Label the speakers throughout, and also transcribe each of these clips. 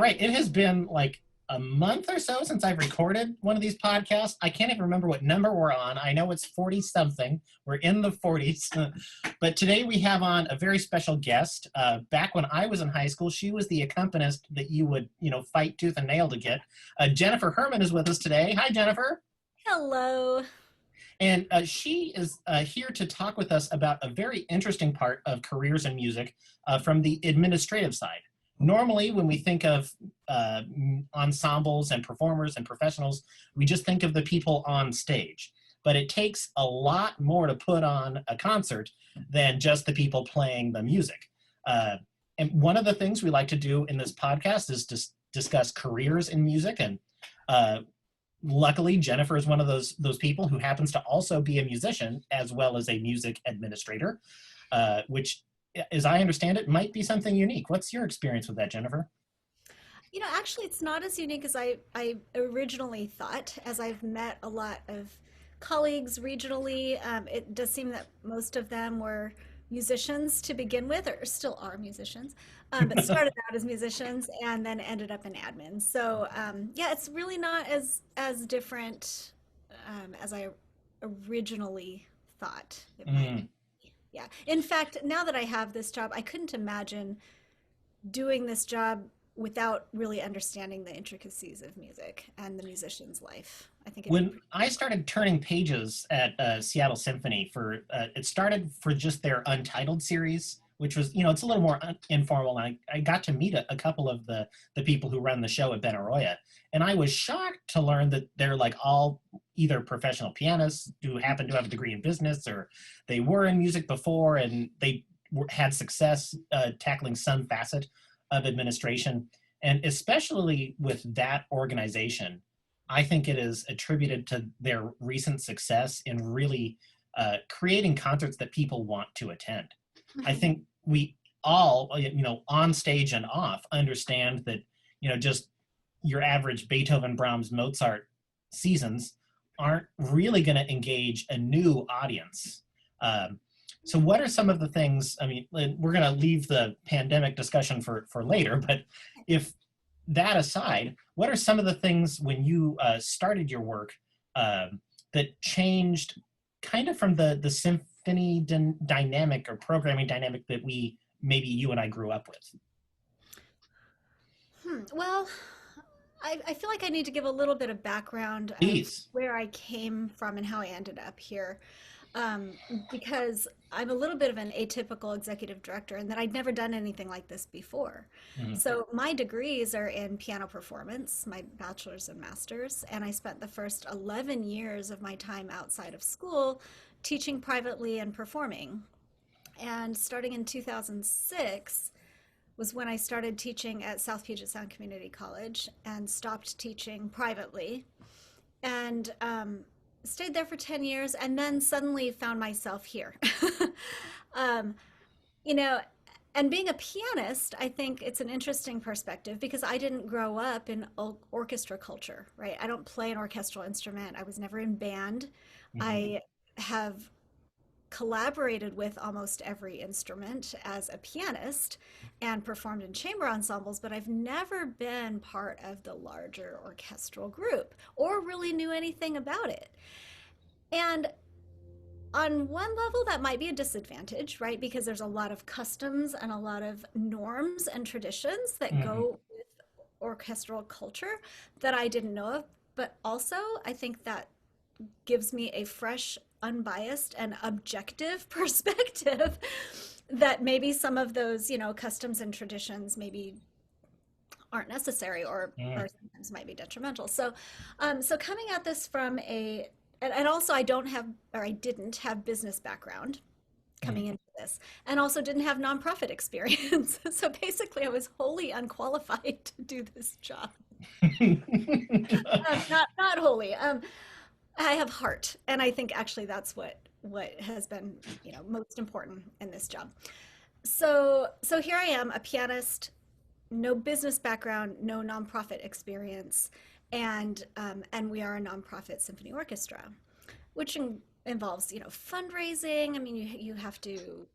Speaker 1: right. It has been like a month or so since I've recorded one of these podcasts. I can't even remember what number we're on. I know it's 40 something. We're in the 40s. But today we have on a very special guest. Back when I was in high school, she was the accompanist that you would, fight tooth and nail to get. Jennifer Hermann is with us today. Hi, Jennifer.
Speaker 2: Hello.
Speaker 1: And she is here to talk with us about a very interesting part of careers in music from the administrative side. Normally, when we think of ensembles and performers and professionals, we just think of the people on stage. But it takes a lot more to put on a concert than just the people playing the music. And one of the things we like to do in this podcast is discuss careers in music. And luckily, Jennifer is one of those people who happens to also be a musician as well as a music administrator, which, as I understand it, might be something unique. What's your experience with that, Jennifer?
Speaker 2: Actually, it's not as unique as I originally thought, as I've met a lot of colleagues regionally. It does seem that most of them were musicians to begin with, or still are musicians, but started out as musicians and then ended up in admin. So yeah, it's really not as different as I originally thought it might be. Yeah. In fact, now that I have this job, I couldn't imagine doing this job without really understanding the intricacies of music and the musician's life. I think
Speaker 1: When I started turning pages at Seattle Symphony it started for just their Untitled series, which was, it's a little more informal. And I got to meet a couple of the people who run the show at Benaroya. And I was shocked to learn that they're like all either professional pianists who happen to have a degree in business, or they were in music before and they had success tackling some facet of administration. And especially with that organization, I think it is attributed to their recent success in really creating concerts that people want to attend. I think we all, on stage and off, understand that, just your average Beethoven, Brahms, Mozart seasons aren't really going to engage a new audience. So what are some of the things, we're going to leave the pandemic discussion for later, but if that aside, what are some of the things when you started your work that changed kind of from the symphony dynamic or programming dynamic that maybe you and I grew up with?
Speaker 2: Well, I feel like I need to give a little bit of background of
Speaker 1: Please.
Speaker 2: where I came from and how I ended up here. Because I'm a little bit of an atypical executive director and that I'd never done anything like this before.
Speaker 1: Mhm.
Speaker 2: So my degrees are in piano performance, my bachelor's and master's, and I spent the first 11 years of my time outside of school teaching privately and performing. And starting in 2006 was when I started teaching at South Puget Sound Community College and stopped teaching privately. And stayed there for 10 years and then suddenly found myself here. um, and being a pianist, I think it's an interesting perspective because I didn't grow up in orchestra culture, right? I don't play an orchestral instrument. I was never in band.
Speaker 1: Mhm.
Speaker 2: I have collaborated with almost every instrument as a pianist and performed in chamber ensembles, but I've never been part of the larger orchestral group or really knew anything about it. And on one level, that might be a disadvantage, right? Because there's a lot of customs and a lot of norms and traditions that
Speaker 1: Mhm.
Speaker 2: go with orchestral culture that I didn't know of. But also, I think that gives me a fresh, unbiased, and objective perspective that maybe some of those, customs and traditions maybe aren't necessary or sometimes might be detrimental. So coming at this from and also I don't have, or I didn't have business background coming into this, and also didn't have nonprofit experience. So basically I was wholly unqualified to do this job. Not wholly. I have heart, and I think actually that's what has been, most important in this job. So here I am, a pianist, no business background, no nonprofit experience, and we are a nonprofit symphony orchestra, which involves fundraising. I mean, you have to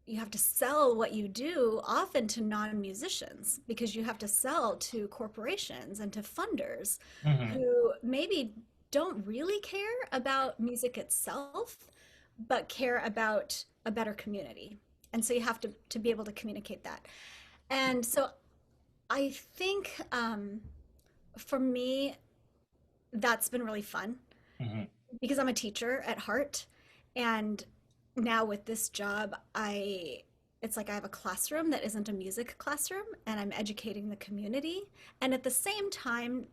Speaker 2: you have to sell what you do often to non-musicians because you have to sell to corporations and to funders
Speaker 1: Hmm.
Speaker 2: who maybe don't really care about music itself, but care about a better community. And so you have to be able to communicate that. And so I think for me, that's been really fun
Speaker 1: Hmm.
Speaker 2: because I'm a teacher at heart. And now with this job, it's like I have a classroom that isn't a music classroom and I'm educating the community. And at the same time,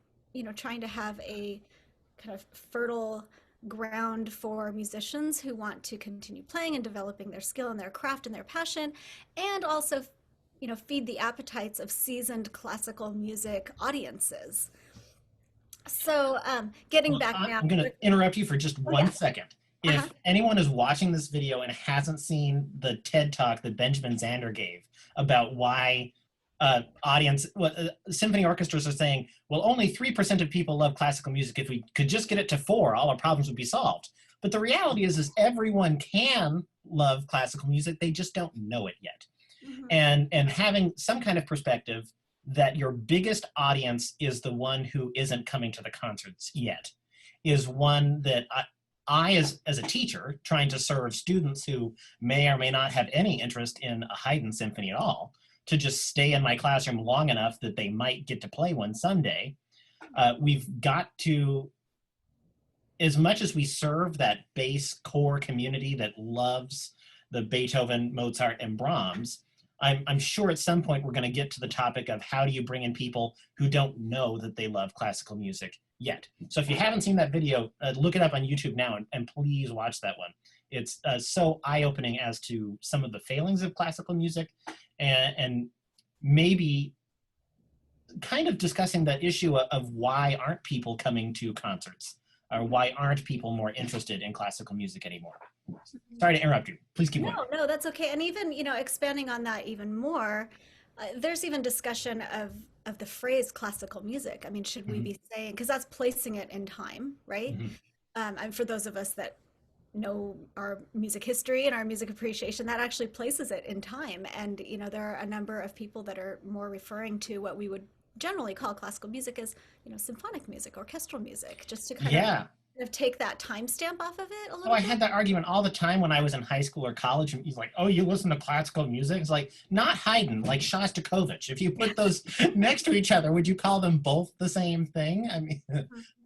Speaker 2: trying to have a kind of fertile ground for musicians who want to continue playing and developing their skill and their craft and their passion, and also, feed the appetites of seasoned classical music audiences. So, getting
Speaker 1: Well,
Speaker 2: back now.
Speaker 1: I'm going to interrupt you for just
Speaker 2: Oh
Speaker 1: one
Speaker 2: yeah.
Speaker 1: second.
Speaker 2: Uh-huh.
Speaker 1: If anyone is watching this video and hasn't seen the TED Talk that Benjamin Zander gave about why symphony orchestras are saying, well, only 3% of people love classical music. If we could just get it to 4, all our problems would be solved. But the reality is everyone can love classical music. They just don't know it yet.
Speaker 2: Mhm.
Speaker 1: And having some kind of perspective that your biggest audience is the one who isn't coming to the concerts yet is one that as a teacher trying to serve students who may or may not have any interest in a Haydn symphony at all, to just stay in my classroom long enough that they might get to play one someday. We've got to, as much as we serve that base core community that loves the Beethoven, Mozart, and Brahms, I'm sure at some point we're going to get to the topic of how do you bring in people who don't know that they love classical music yet. So if you haven't seen that video, look it up on YouTube now and please watch that one. It's so eye-opening as to some of the failings of classical music and maybe kind of discussing that issue of why aren't people coming to concerts or why aren't people more interested in classical music anymore. Sorry to interrupt you. Please keep going.
Speaker 2: No, no, that's okay. And even, expanding on that even more, there's even discussion of the phrase classical music. I mean, should we
Speaker 1: Mm-hmm.
Speaker 2: be saying, because that's placing it in time, right?
Speaker 1: Mm-hmm.
Speaker 2: And for those of us that know our music history and our music appreciation, that actually places it in time. And, there are a number of people that are more referring to what we would generally call classical music as, symphonic music, orchestral music, just to
Speaker 1: Yeah.
Speaker 2: kind of take that timestamp off of it a
Speaker 1: Oh,
Speaker 2: little
Speaker 1: I
Speaker 2: bit.
Speaker 1: had that argument all the time when I was in high school or college. And he's like, "Oh, you listen to classical music?" It's like not Haydn, like Shostakovich. If you put those next to each other, would you call them both the same thing? I mean,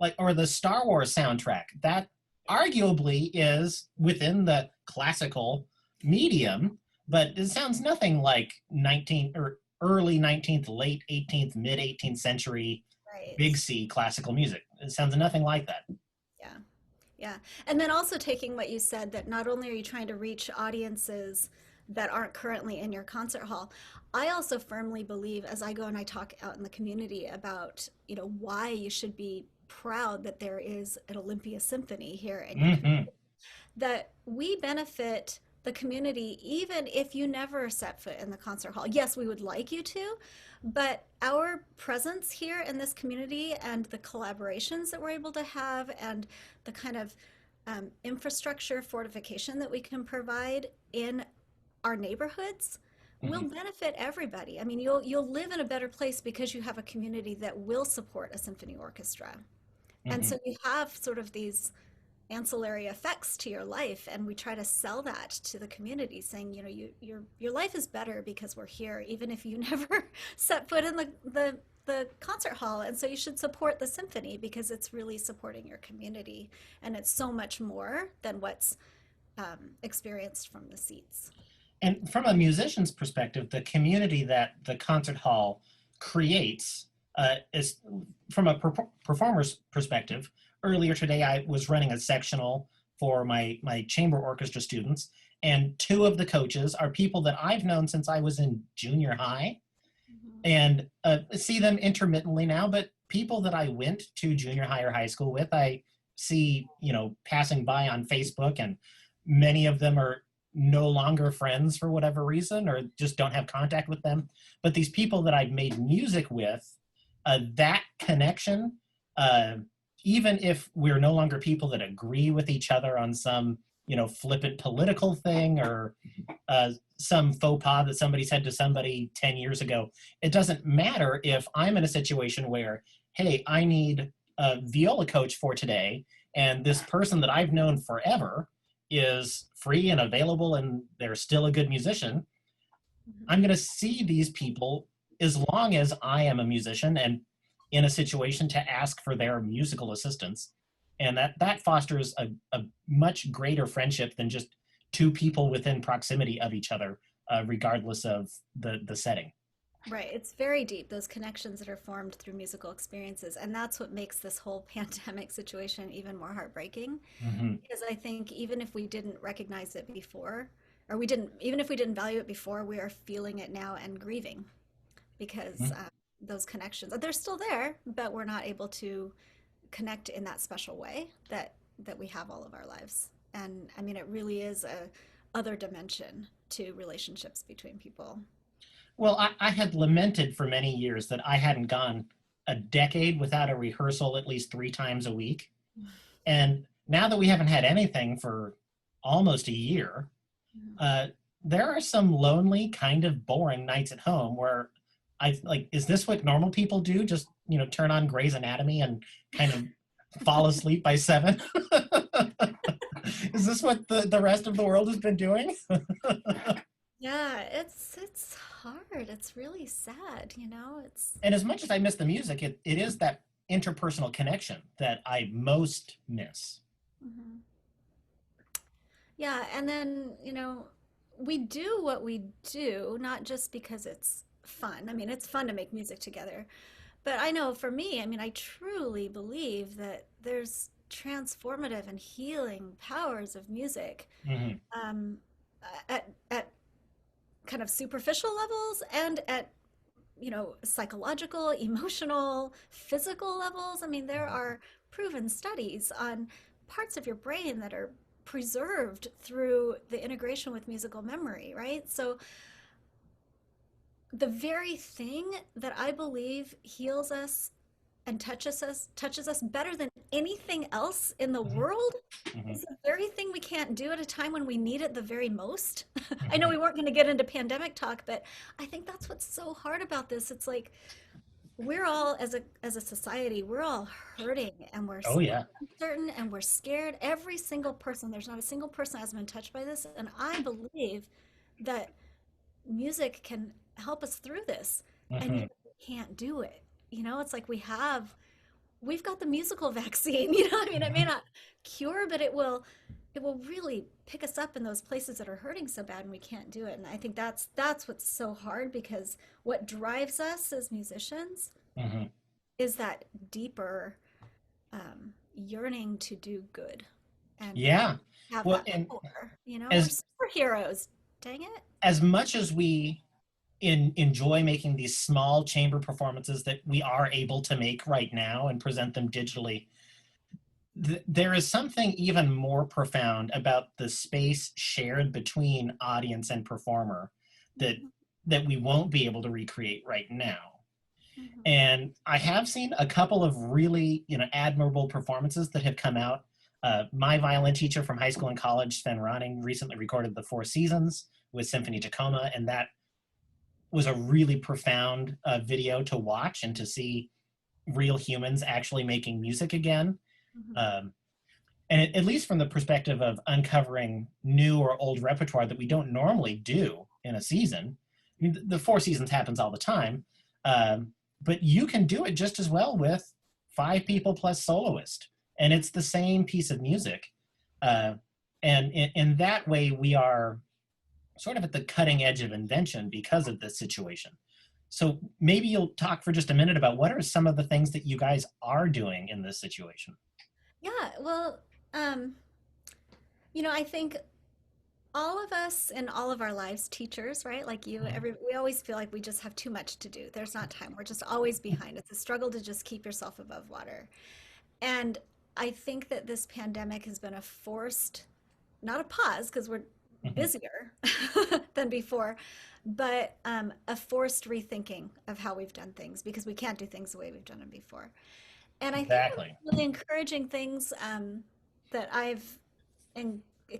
Speaker 1: like, or the Star Wars soundtrack that arguably is within the classical medium, but it sounds nothing like 19th or early 19th, late 18th, mid 18th century
Speaker 2: Right.
Speaker 1: big C classical music. It sounds nothing like that.
Speaker 2: Yeah. Yeah. And then also taking what you said that not only are you trying to reach audiences that aren't currently in your concert hall, I also firmly believe as I go and I talk out in the community about, why you should be proud that there is an Olympia Symphony here in your community,
Speaker 1: Mm-hmm.
Speaker 2: that we benefit the community even if you never set foot in the concert hall. Yes, we would like you to, but our presence here in this community and the collaborations that we're able to have and the kind of infrastructure fortification that we can provide in our neighborhoods will
Speaker 1: Mm-hmm.
Speaker 2: benefit everybody. I mean, you'll live in a better place because you have a community that will support a symphony orchestra. And
Speaker 1: Mm-hmm.
Speaker 2: so you have sort of these ancillary effects to your life, and we try to sell that to the community saying, your life is better because we're here even if you never set foot in the concert hall. And so you should support the symphony because it's really supporting your community, and it's so much more than what's experienced from the seats.
Speaker 1: And from a musician's perspective, the community that the concert hall creates is from a performer's perspective. Earlier today, I was running a sectional for my chamber orchestra students, and two of the coaches are people that I've known since I was in junior high,
Speaker 2: Mhm.
Speaker 1: and see them intermittently now. But people that I went to junior high or high school with, I see passing by on Facebook, and many of them are no longer friends for whatever reason or just don't have contact with them. But these people that I've made music with, that connection, uh, even if we're no longer people that agree with each other on some flippant political thing or some faux pas that somebody said to somebody 10 years ago. It doesn't matter if I'm in a situation where, hey, I need a viola coach for today, and this person that I've known forever is free and available and they're still a good musician.
Speaker 2: Mhm.
Speaker 1: I'm going to see these people as long as I am a musician and in a situation to ask for their musical assistance. And that fosters a much greater friendship than just two people within proximity of each other, regardless of the setting.
Speaker 2: Right. It's very deep, those connections that are formed through musical experiences. And that's what makes this whole pandemic situation even more heartbreaking.
Speaker 1: Hmm.
Speaker 2: Because I think even if we didn't recognize it before, or we didn't, even if we didn't value it before, we are feeling it now and grieving because those connections, they're still there, but we're not able to connect in that special way that we have all of our lives. And I mean, it really is a other dimension to relationships between people.
Speaker 1: Well, I had lamented for many years that I hadn't gone a decade without a rehearsal at least 3 times a week. And now that we haven't had anything for almost a year, uh, there are some lonely, kind of boring nights at home where I like, is this what normal people do? Just, turn on Grey's Anatomy and kind of fall asleep by 7? Is this what the rest of the world has been doing?
Speaker 2: Yeah, it's hard. It's really sad, you know? It's
Speaker 1: And as much as I miss the music, it is that interpersonal connection that I most miss.
Speaker 2: Mhm. Yeah, and then, we do what we do not just because it's fun. I mean, it's fun to make music together. But I know for me, I mean, I truly believe that there's transformative and healing powers of music
Speaker 1: Hmm.
Speaker 2: um, at kind of superficial levels and at psychological, emotional, physical levels. I mean, there are proven studies on parts of your brain that are preserved through the integration with musical memory, right? So the very thing that I believe heals us and touches us better than anything else in the
Speaker 1: Hmm.
Speaker 2: world
Speaker 1: Hmm.
Speaker 2: is the very thing we can't do at a time when we need it the very most. I know
Speaker 1: Hmm.
Speaker 2: we weren't going to get into pandemic talk, but I think that's what's so hard about this. It's like we're all as a society, we're all hurting and
Speaker 1: Oh
Speaker 2: we're
Speaker 1: yeah.
Speaker 2: uncertain and we're scared. Every single person, there's not a single person that has been touched by this, and I believe that music can help us through this, and
Speaker 1: Hmm.
Speaker 2: yet we can't do it. It's like we've got the musical vaccine. I mean, it may
Speaker 1: Hmm.
Speaker 2: not cure, but it will really pick us up in those places that are hurting so bad and we can't do it. And I think that's what's so hard, because what drives us as musicians
Speaker 1: Hmm.
Speaker 2: is that deeper yearning to do good and
Speaker 1: Yeah.
Speaker 2: have
Speaker 1: Well,
Speaker 2: that
Speaker 1: and
Speaker 2: power. We're
Speaker 1: as
Speaker 2: superheroes. Dang it.
Speaker 1: as much as we enjoy making these small chamber performances that we are able to make right now and present them digitally, there is something even more profound about the space shared between audience and performer that
Speaker 2: Mhm,
Speaker 1: that we won't be able to recreate right now.
Speaker 2: mhm,
Speaker 1: And I have seen a couple of really, admirable performances that have come out. My violin teacher from high school and college, Sven Ronning, recently recorded the Four Seasons with Symphony Tacoma, and that was a really profound video to watch and to see real humans actually making music again.
Speaker 2: mhm.
Speaker 1: Um, and at least from the perspective of uncovering new or old repertoire that we don't normally do in a season. I mean, the Four Seasons happens all the time, but you can do it just as well with 5 people plus soloist, and it's the same piece of music. Uh, and in that way, we are sort of at the cutting edge of invention because of this situation. So maybe you'll talk for just a minute about what are some of the things that you guys are doing in this situation.
Speaker 2: Yeah, well, um, I think all of us in all of our lives, teachers, right? Like you,
Speaker 1: Mhm.
Speaker 2: we always feel like we just have too much to do. There's not time. We're just always behind. It's a struggle to just keep yourself above water. And I think that this pandemic has been a forced, not a pause, because we're
Speaker 1: Mhm.
Speaker 2: busier than before, but a forced rethinking of how we've done things because we can't do things the way we've done them before. And I think one of
Speaker 1: Exactly.
Speaker 2: the really encouraging things that I've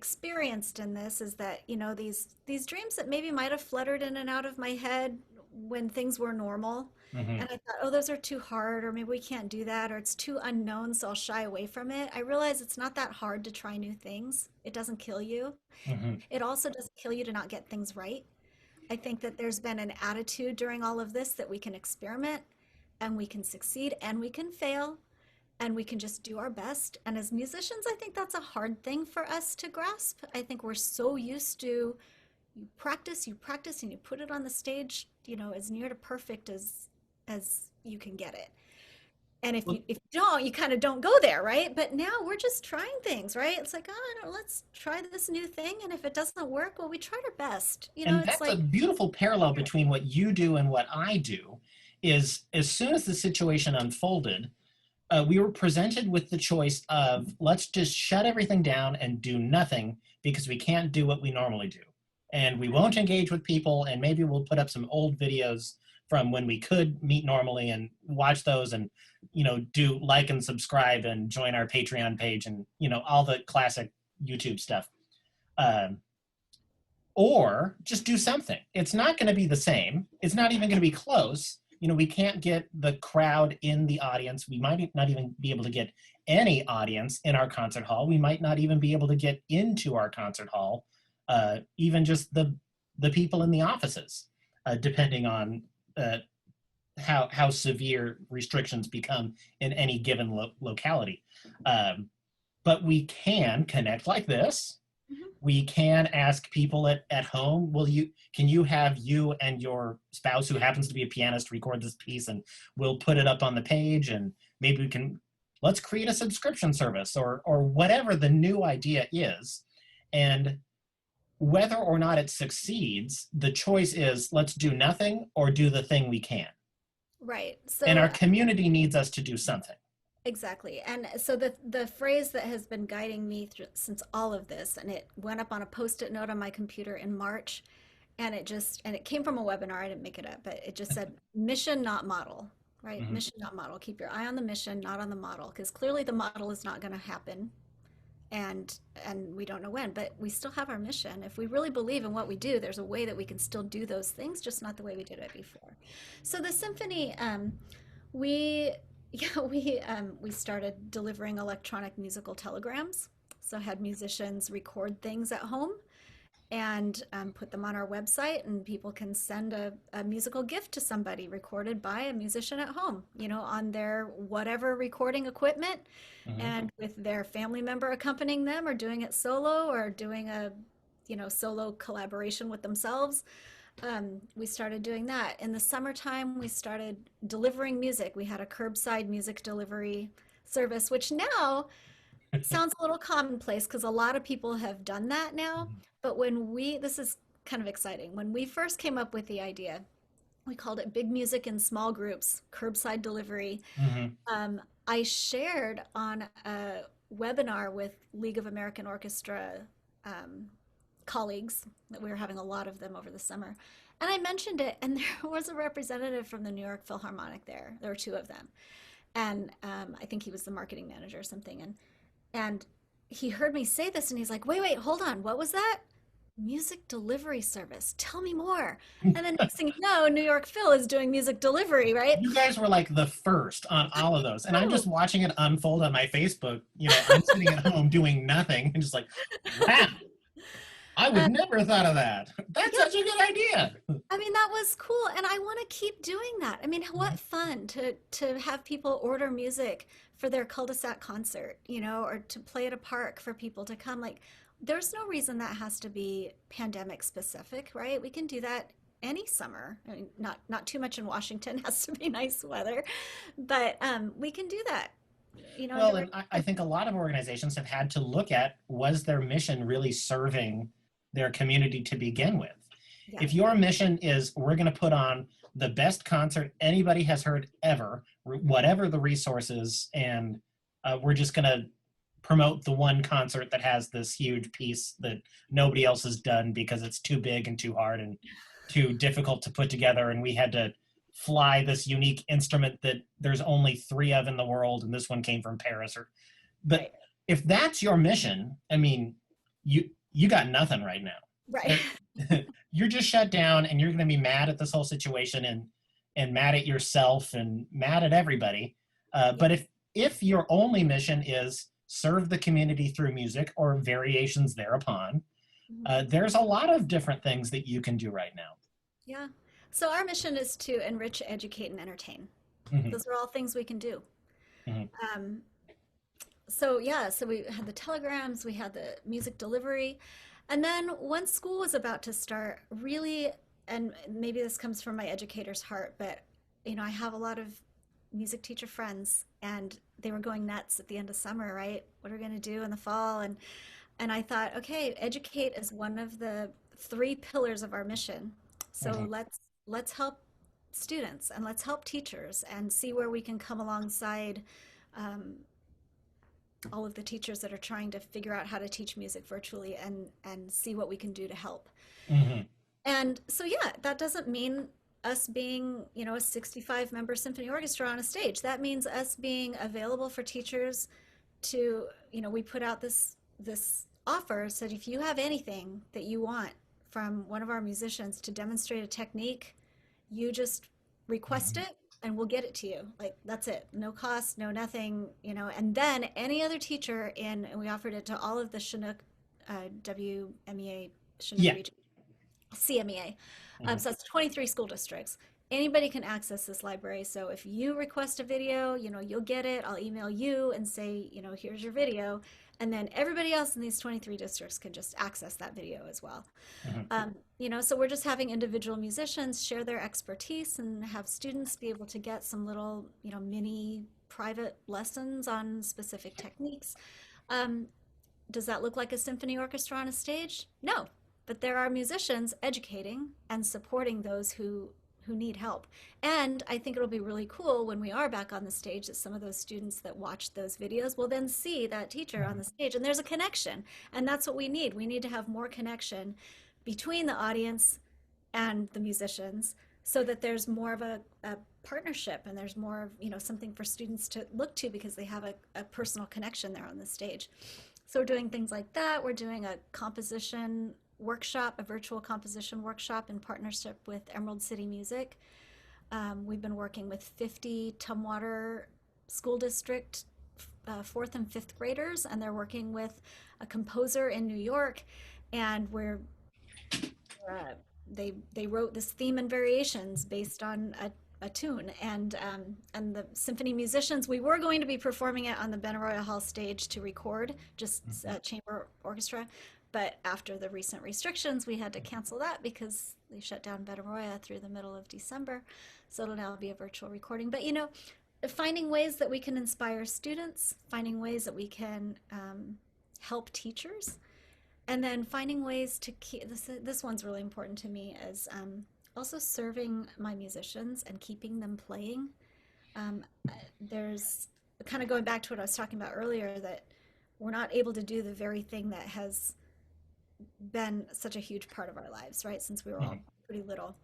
Speaker 2: experienced in this is that, you know, these dreams that maybe might have fluttered in and out of my head when things were normal,
Speaker 1: Hmm.
Speaker 2: and I thought, oh, those are too hard, or maybe we can't do that, or it's too unknown, so I'll shy away from it. I realize it's not that hard to try new things. It doesn't kill you.
Speaker 1: Hmm.
Speaker 2: It also doesn't kill you to not get things right. I think that there's been an attitude during all of this that we can experiment and we can succeed and we can fail and we can just do our best. And as musicians, I think that's a hard thing for us to grasp. I think we're so used to you practice, and you put it on the stage, you know, as near to perfect as you can get it. And if you don't, you kind of don't go there, right? But now we're just trying things, right? It's like, oh, no, let's try this new thing, and if it doesn't work, well, we tried our best. You know,
Speaker 1: And
Speaker 2: it's
Speaker 1: that's a
Speaker 2: like,
Speaker 1: beautiful parallel between what you do and what I do. Is as soon as the situation unfolded, we were presented with the choice of let's just shut everything down and do nothing because we can't do what we normally do. And we won't engage with people, and maybe we'll put up some old videos from when we could meet normally and watch those and, you know, do like and subscribe and join our Patreon page and, you know, all the classic YouTube stuff. Um, or just do something. It's not going to be the same. It's not even going to be close. You know, we can't get the crowd in the audience. We might not even be able to get any audience in our concert hall. We might not even be able to get into our concert hall, even just the people in the offices, depending on how severe restrictions become in any given locality. But we can connect like this.
Speaker 2: mhm.
Speaker 1: We can ask people at home, can you have you and your spouse who happens to be a pianist record this piece and we'll put it up on the page, and maybe let's create a subscription service or whatever the new idea is. And whether or not it succeeds, the choice is let's do nothing or do the thing we can.
Speaker 2: Right.
Speaker 1: And
Speaker 2: So
Speaker 1: our community needs us to do something.
Speaker 2: exactly. And so the phrase that has been guiding me through, since all of this, and it went up on a post-it note on my computer in March, and it came from a webinar. I didn't make it up, but it just said mission, not model, right?
Speaker 1: Mhm.
Speaker 2: Mission, not model. Keep your eye on the mission, not on the model, because clearly the model is not going to happen, and we don't know when, but we still have our mission. If we really believe in what we do, there's a way that we can still do those things, just not the way we did it before. So the symphony, we yeah, we started delivering electronic musical telegrams. So had musicians record things at home and put them on our website, and people can send a musical gift to somebody recorded by a musician at home, you know, on their whatever recording equipment,
Speaker 1: Mhm.
Speaker 2: and with their family member accompanying them, or doing it solo, or doing a, you know, solo collaboration with themselves. We started doing that. In the summertime, we started delivering music. We had a curbside music delivery service, which now sounds a little commonplace because a lot of people have done that now.
Speaker 1: Mhm.
Speaker 2: But this is kind of exciting. When we first came up with the idea, we called it Big Music in Small Groups, Curbside Delivery.
Speaker 1: Mhm.
Speaker 2: I shared on a webinar with League of American Orchestra um, colleagues, that we were having a lot of them over the summer. And I mentioned it, and there was a representative from the New York Philharmonic there. There were two of them. And I think he was the marketing manager or something. And he heard me say this, and he's like, wait, hold on. What was that? Music delivery service. Tell me more. And then next thing you know, New York Phil is doing music delivery, right?
Speaker 1: You guys were like the first on all of those. And I'm
Speaker 2: Oh,
Speaker 1: just watching it unfold on my Facebook. You know, I'm sitting at home doing nothing and just like, wow, I would
Speaker 2: uh,
Speaker 1: never have thought of that. That's
Speaker 2: yeah,
Speaker 1: such a good idea.
Speaker 2: I mean, that was cool, and I want to keep doing that. I mean,
Speaker 1: Mhm.
Speaker 2: what fun to have people order music for their cul-de-sac concert, you know, or to play at a park for people to come. Like, there's no reason that has to be pandemic specific, right? We can do that any summer. I mean, not too much in Washington, has to be nice weather, but we can do that, you know,
Speaker 1: Well, and I think a lot of organizations have had to look at, was their mission really serving their community to begin with?
Speaker 2: yeah.
Speaker 1: If your mission is we're going to put on the best concert anybody has heard ever, whatever the resources, and we're just going to promote the one concert that has this huge piece that nobody else has done because it's too big and too hard and too difficult to put together, and we had to fly this unique instrument that there's only three of in the world, and this one came from Paris. But
Speaker 2: Right.
Speaker 1: if that's your mission, I mean, you got nothing right now.
Speaker 2: Right.
Speaker 1: There- you're just shut down, and you're going to be mad at this whole situation, and mad at yourself and mad at everybody.
Speaker 2: Yeah.
Speaker 1: But if your only mission is serve the community through music or variations thereupon,
Speaker 2: Mhm.
Speaker 1: there's a lot of different things that you can do right now.
Speaker 2: Yeah. So our mission is to enrich, educate, and entertain.
Speaker 1: Hmm.
Speaker 2: Those are all things we can do.
Speaker 1: Hmm.
Speaker 2: Um, so yeah, so we had the telegrams, we had the music delivery, and then once school was about to start, really, and maybe this comes from my educator's heart, but I have a lot of music teacher friends, and they were going nuts at the end of summer, right? What are we going to do in the fall? And I thought, okay, educate is one of the three pillars of our mission. So
Speaker 1: Hmm.
Speaker 2: let's help students and let's help teachers and see where we can come alongside um, all of the teachers that are trying to figure out how to teach music virtually and see what we can do to help.
Speaker 1: Hmm.
Speaker 2: And so yeah, that doesn't mean us being, a 65 member symphony orchestra on a stage. That means us being available for teachers to, we put out this offer, said if you have anything that you want from one of our musicians to demonstrate a technique, you just request
Speaker 1: Hmm.
Speaker 2: it and we'll get it to you. Like that's it. No cost, no nothing, and then any other teacher and we offered it to all of the Chinook WMEA Chinook
Speaker 1: Yeah.
Speaker 2: region CMEA.
Speaker 1: Hmm.
Speaker 2: So that's 23 school districts. Anybody can access this library. So if you request a video, you'll get it. I'll email you and say, here's your video. And then everybody else in these 23 districts can just access that video as well.
Speaker 1: Hmm.
Speaker 2: So we're just having individual musicians share their expertise and have students be able to get some little, mini private lessons on specific techniques. Um, does that look like a symphony orchestra on a stage? No, but there are musicians educating and supporting those who need help. And I think it'll be really cool when we are back on the stage that some of those students that watched those videos will then see that teacher on the stage and there's a connection. And that's what we need. We need to have more connection between the audience and the musicians so that there's more of a partnership and there's more of something for students to look to because they have a personal connection there on the stage. So we're doing things like that. We're doing a composition workshop, a virtual composition workshop in partnership with Emerald City Music. We've been working with 50 Tumwater School District fourth and fifth graders, and they're working with a composer in New York, and uh, they wrote this theme and variations based on a tune, and the symphony musicians, we were going to be performing it on the Benaroya Hall stage to record just chamber orchestra, but after the recent restrictions we had to cancel that because they shut down Benaroya through the middle of December, so it'll now be a virtual recording. But finding ways that we can inspire students, finding ways that we can help teachers, and then finding ways to keep this one's really important to me as also serving my musicians and keeping them playing. Um, there's kind of going back to what I was talking about earlier, that we're not able to do the very thing that has been such a huge part of our lives, right? Since we were all
Speaker 1: Hmm.
Speaker 2: pretty little,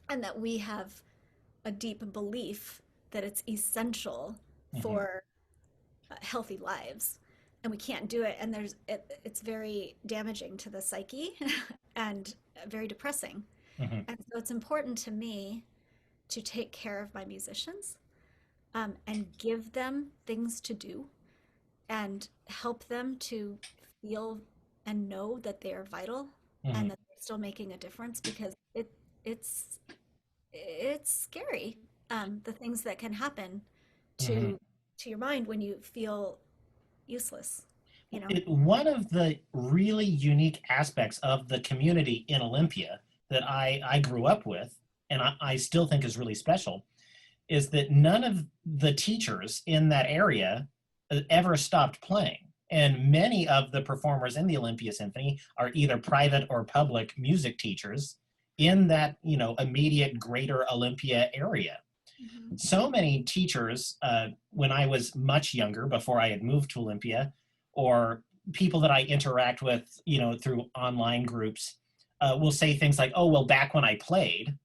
Speaker 2: and that we have a deep belief that it's essential
Speaker 1: Hmm.
Speaker 2: for healthy lives, and we can't do it. And it's very damaging to the psyche and very depressing.
Speaker 1: Hmm.
Speaker 2: And so it's important to me to take care of my musicians and give them things to do and help them to feel and know that they are vital
Speaker 1: Hmm.
Speaker 2: and that they're still making a difference, because it's it's scary, the things that can happen
Speaker 1: Hmm.
Speaker 2: to your mind when you feel useless, you know.
Speaker 1: One of the really unique aspects of the community in Olympia that I grew up with, and I still think is really special, is that none of the teachers in that area ever stopped playing. And many of the performers in the Olympia Symphony are either private or public music teachers in that, immediate greater Olympia area.
Speaker 2: Mhm.
Speaker 1: So many teachers, when I was much younger, before I had moved to Olympia, or people that I interact with, through online groups, will say things like, "Oh, well, back when I played."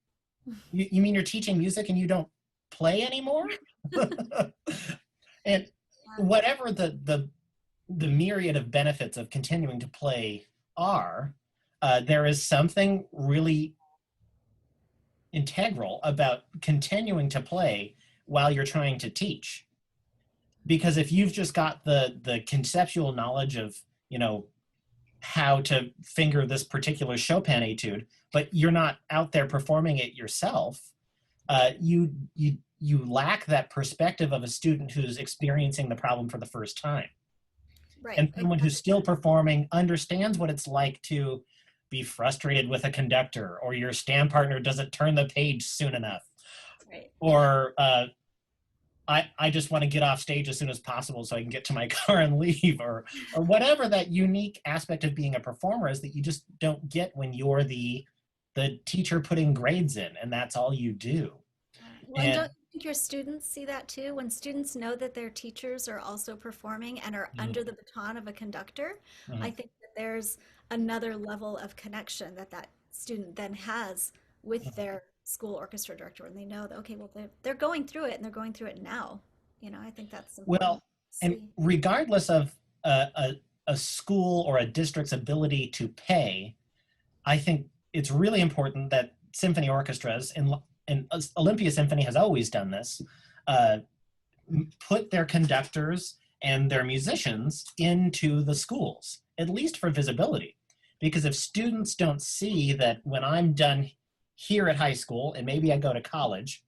Speaker 1: You mean you're teaching music and you don't play anymore? And
Speaker 2: Yeah.
Speaker 1: whatever the the myriad of benefits of continuing to play are, there is something really integral about continuing to play while you're trying to teach. Because if you've just got the conceptual knowledge of, you know, how to finger this particular Chopin etude, but you're not out there performing it yourself, you lack that perspective of a student who's experiencing the problem for the first time.
Speaker 2: Right.
Speaker 1: And someone who's still performing understands what it's like to be frustrated with a conductor, or your stand partner doesn't turn the page soon enough,
Speaker 2: Right.
Speaker 1: or I just want to get off stage as soon as possible so I can get to my car and leave, or whatever that unique aspect of being a performer is that you just don't get when you're the teacher putting grades in and that's all you do.
Speaker 2: Well, and
Speaker 1: And
Speaker 2: don't you think your students see that too? When students know that their teachers are also performing and are
Speaker 1: mhm,
Speaker 2: under the baton of a conductor, I
Speaker 1: mhm,
Speaker 2: think that there's another level of connection that that student then has with
Speaker 1: mhm.
Speaker 2: their school orchestra director, and they know that, okay, well, they're going through it and they're going through it now. You know, I think that's important
Speaker 1: Well,
Speaker 2: to
Speaker 1: and
Speaker 2: see.
Speaker 1: regardless of a school or a district's ability to pay, I think it's really important that symphony orchestras, and Olympia Symphony has always done this, uh, put their conductors and their musicians into the schools, at least for visibility. Because if students don't see that when I'm done here at high school, and maybe I go to college,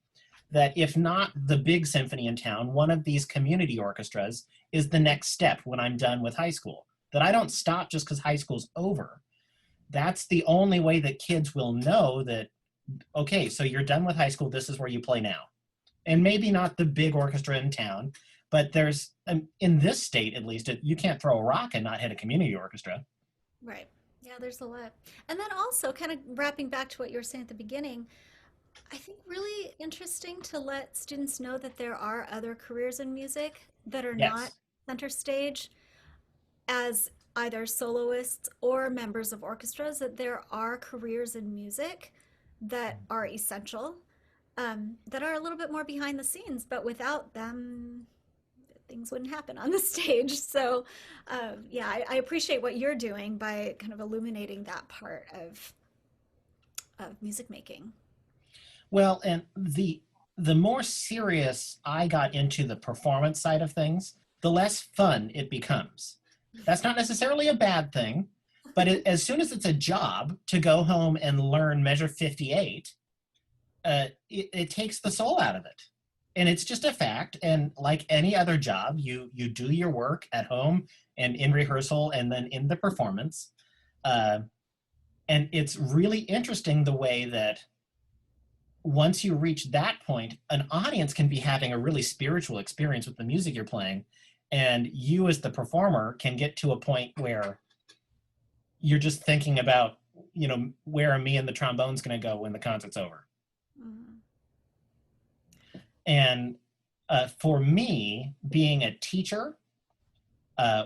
Speaker 1: that if not the big symphony in town, one of these community orchestras is the next step when I'm done with high school. That I don't stop just because high school's over. That's the only way that kids will know that, okay, so you're done with high school, this is where you play now. And maybe not the big orchestra in town, but there's, in this state at least, you can't throw a rock and not hit a community orchestra.
Speaker 2: Right. Yeah, there's a lot. And then also, kind of wrapping back to what you were saying at the beginning, I think really interesting to let students know that there are other careers in music that are not
Speaker 1: Yes.
Speaker 2: center stage as either soloists or members of orchestras, that there are careers in music that are essential, that are a little bit more behind the scenes, but without them, things wouldn't happen on the stage. So, yeah, I appreciate what you're doing by kind of illuminating that part of music making.
Speaker 1: Well, and the more serious I got into the performance side of things, the less fun it becomes. That's not necessarily a bad thing, but as soon as it's a job to go home and learn measure 58, it takes the soul out of it. And it's just a fact. And like any other job, you do your work at home and in rehearsal and then in the performance. Uh, and it's really interesting the way that once you reach that point, an audience can be having a really spiritual experience with the music you're playing. And you, as the performer, can get to a point where you're just thinking about, where are me and the trombone's going to go when the concert's over.
Speaker 2: Mhm.
Speaker 1: And for me, being a teacher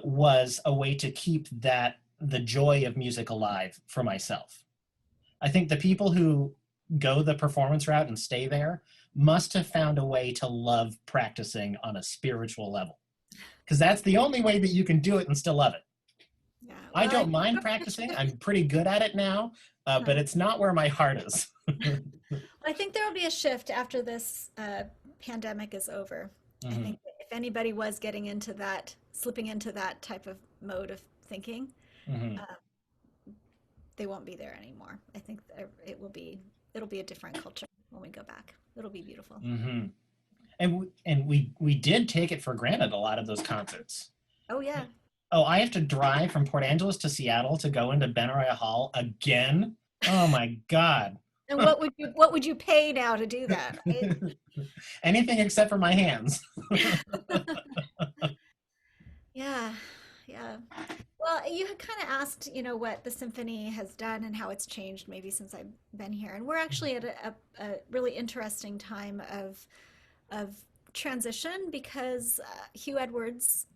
Speaker 1: was a way to keep the joy of music alive for myself. I think the people who go the performance route and stay there must have found a way to love practicing on a spiritual level, because that's the only way that you can do it and still love it.
Speaker 2: Yeah,
Speaker 1: I
Speaker 2: well, I
Speaker 1: don't
Speaker 2: think
Speaker 1: mind
Speaker 2: there'll be a
Speaker 1: practicing.
Speaker 2: shift.
Speaker 1: I'm pretty good at it now,
Speaker 2: Uh-huh.
Speaker 1: but it's not where my heart is.
Speaker 2: I think there will be a shift after this pandemic is over. I
Speaker 1: Mhm,
Speaker 2: think that if anybody was getting into that, slipping into that type of mode of thinking,
Speaker 1: mhm,
Speaker 2: uh, they won't be there anymore. I think it'll be a different culture when we go back. It'll be beautiful.
Speaker 1: mhm. And we did take it for granted a lot of those concerts.
Speaker 2: Oh yeah.
Speaker 1: Oh, I have to drive from Port Angeles to Seattle to go into Benaria Hall again. Oh my God.
Speaker 2: And what would you pay now to do that, right?
Speaker 1: Anything except for my hands.
Speaker 2: Yeah, yeah. Well, you had kind of asked, what the symphony has done and how it's changed maybe since I've been here. And we're actually at a really interesting time of transition because Hugh Edwards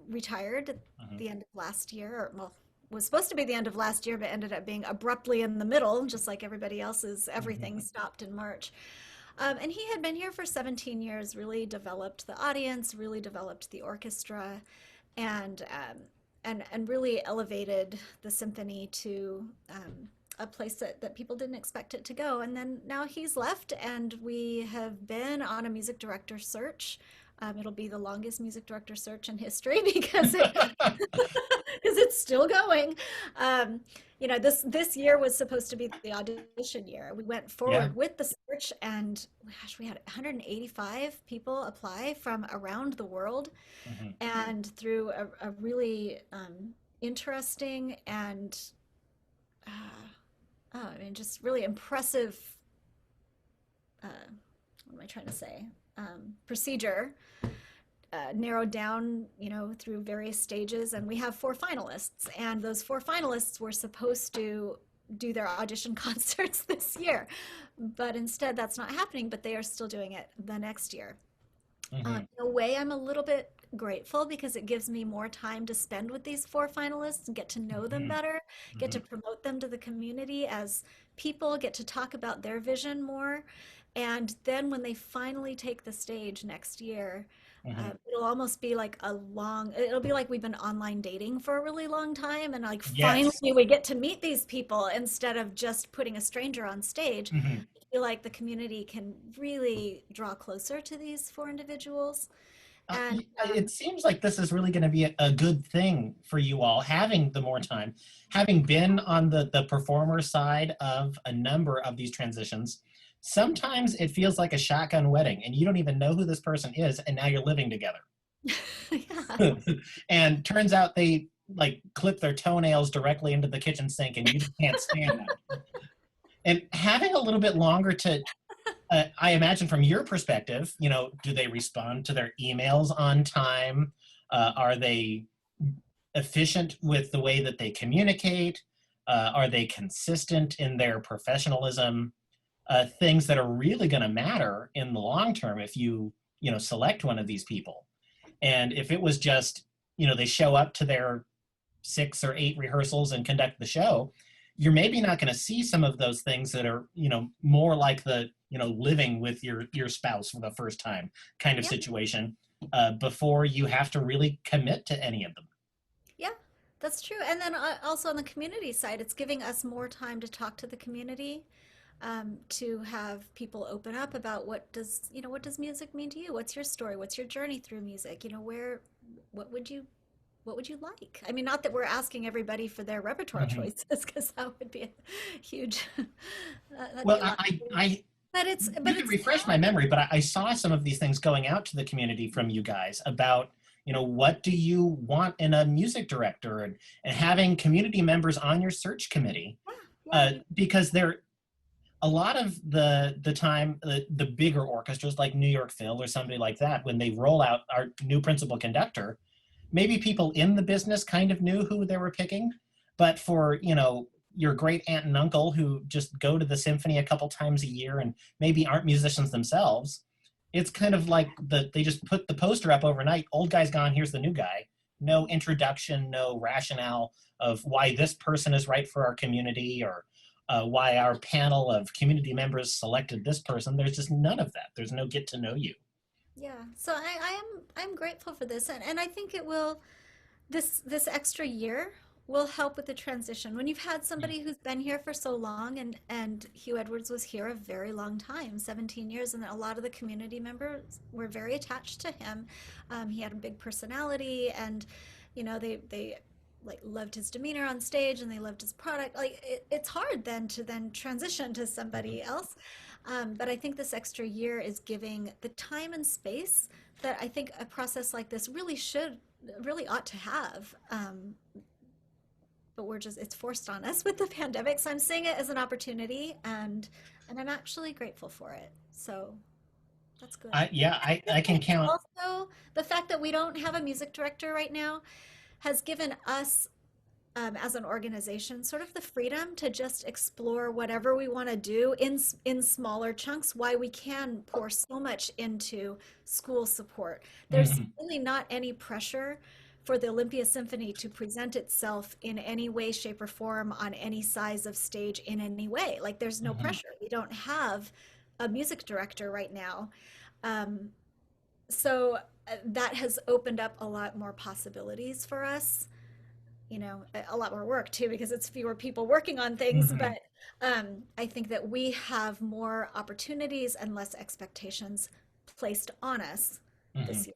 Speaker 2: retired at
Speaker 1: Mhm,
Speaker 2: the end of last year, or well, was supposed to be the end of last year, but ended up being abruptly in the middle, just like everybody else's.
Speaker 1: mhm,
Speaker 2: Everything stopped in March. And he had been here for 17 years, really developed the audience, really developed the orchestra, and and really elevated the symphony to a place that people didn't expect it to go. And then now he's left, and we have been on a music director search. It'll be the longest music director search in history because because it's still going. Um, this year was supposed to be the audition year. We went
Speaker 1: Yeah.
Speaker 2: forward with the search, and gosh, we had 185 people apply from around the world,
Speaker 1: Hmm.
Speaker 2: and through a really interesting and uh, I mean, just really impressive. What am I trying to say? Procedure, narrowed down, through various stages, and we have four finalists, and those four finalists were supposed to do their audition concerts this year, but instead that's not happening. But they are still doing it the next year.
Speaker 1: Hmm.
Speaker 2: In a way, I'm a little bit grateful because it gives me more time to spend with these four finalists and get to know them
Speaker 1: Hmm.
Speaker 2: better, get to
Speaker 1: Hmm.
Speaker 2: promote them to the community as people, get to talk about their vision more. And then when they finally take the stage next year,
Speaker 1: Hmm.
Speaker 2: it'll almost be like it'll be like we've been online dating for a really long time. And like finally
Speaker 1: Yes.
Speaker 2: we get to meet these people instead of just putting a stranger on stage.
Speaker 1: Hmm.
Speaker 2: I feel like the community can really draw closer to these four individuals. And
Speaker 1: It seems like this is really going to be a good thing for you all, having the more time, having been on the performer side of a number of these transitions. Sometimes it feels like a shotgun wedding, and you don't even know who this person is, and now you're living together.
Speaker 2: yeah,
Speaker 1: And turns out they like clip their toenails directly into the kitchen sink, and you just can't stand that. And having a little bit longer to I imagine from your perspective, do they respond to their emails on time? Are they efficient with the way that they communicate? Are they consistent in their professionalism? Things that are really going to matter in the long term if you select one of these people. And if it was just, they show up to their 6 or 8 rehearsals and conduct the show, you're maybe not going to see some of those things that are, more like the, living with your spouse for the first time kind of
Speaker 2: yeah,
Speaker 1: situation before you have to really commit to any of them.
Speaker 2: yeah, that's true. And then also on the community side, it's giving us more time to talk to the community, to have people open up about what does music mean to you? What's your story? What's your journey through music? What would you what would you like? I mean, not that we're asking everybody for their repertoire
Speaker 1: Mhm.
Speaker 2: choices, because that would be a huge, that'd be
Speaker 1: Well,
Speaker 2: a lot. But
Speaker 1: you can
Speaker 2: it's
Speaker 1: refresh my memory, but I saw some of these things going out to the community from you guys about, what do you want in a music director, and having community members on your search committee,
Speaker 2: yeah,
Speaker 1: because they're a lot of the time the bigger orchestras like New York Phil or somebody like that, when they roll out our new principal conductor, maybe people in the business kind of knew who they were picking, but for your great aunt and uncle who just go to the symphony a couple times a year and maybe aren't musicians themselves, it's kind of like they just put the poster up overnight. Old guy's gone. Here's the new guy. No introduction, no rationale of why this person is right for our community, or why our panel of community members selected this person. There's just none of that. There's no get to know you.
Speaker 2: yeah. So I'm grateful for this, and I think it will this extra year will help with the transition. When you've had somebody who's been here for so long, and Hugh Edwards was here a very long time, 17 years, and a lot of the community members were very attached to him. He had a big personality, and they like loved his demeanor on stage, and they loved his product. Like it's hard then to transition to somebody else. But I think this extra year is giving the time and space that I think a process like this really ought to have. But it's forced on us with the pandemic. So I'm seeing it as an opportunity, and I'm actually grateful for it. So that's good.
Speaker 1: Yeah,
Speaker 2: I
Speaker 1: I can
Speaker 2: think
Speaker 1: count.
Speaker 2: also the fact that we don't have a music director right now has given us, as an organization, sort of the freedom to just explore whatever we want to do in smaller chunks. Why we can pour so much into school support. There's
Speaker 1: Mhm.
Speaker 2: really not any pressure for the Olympia Symphony to present itself in any way, shape, or form on any size of stage in any way. Like there's no
Speaker 1: Mhm.
Speaker 2: pressure. We don't have a music director right now. Um, so that has opened up a lot more possibilities for us. A lot more work too, because it's fewer people working on things.
Speaker 1: Hmm.
Speaker 2: But I think that we have more opportunities and less expectations placed on us
Speaker 1: Hmm.
Speaker 2: this year.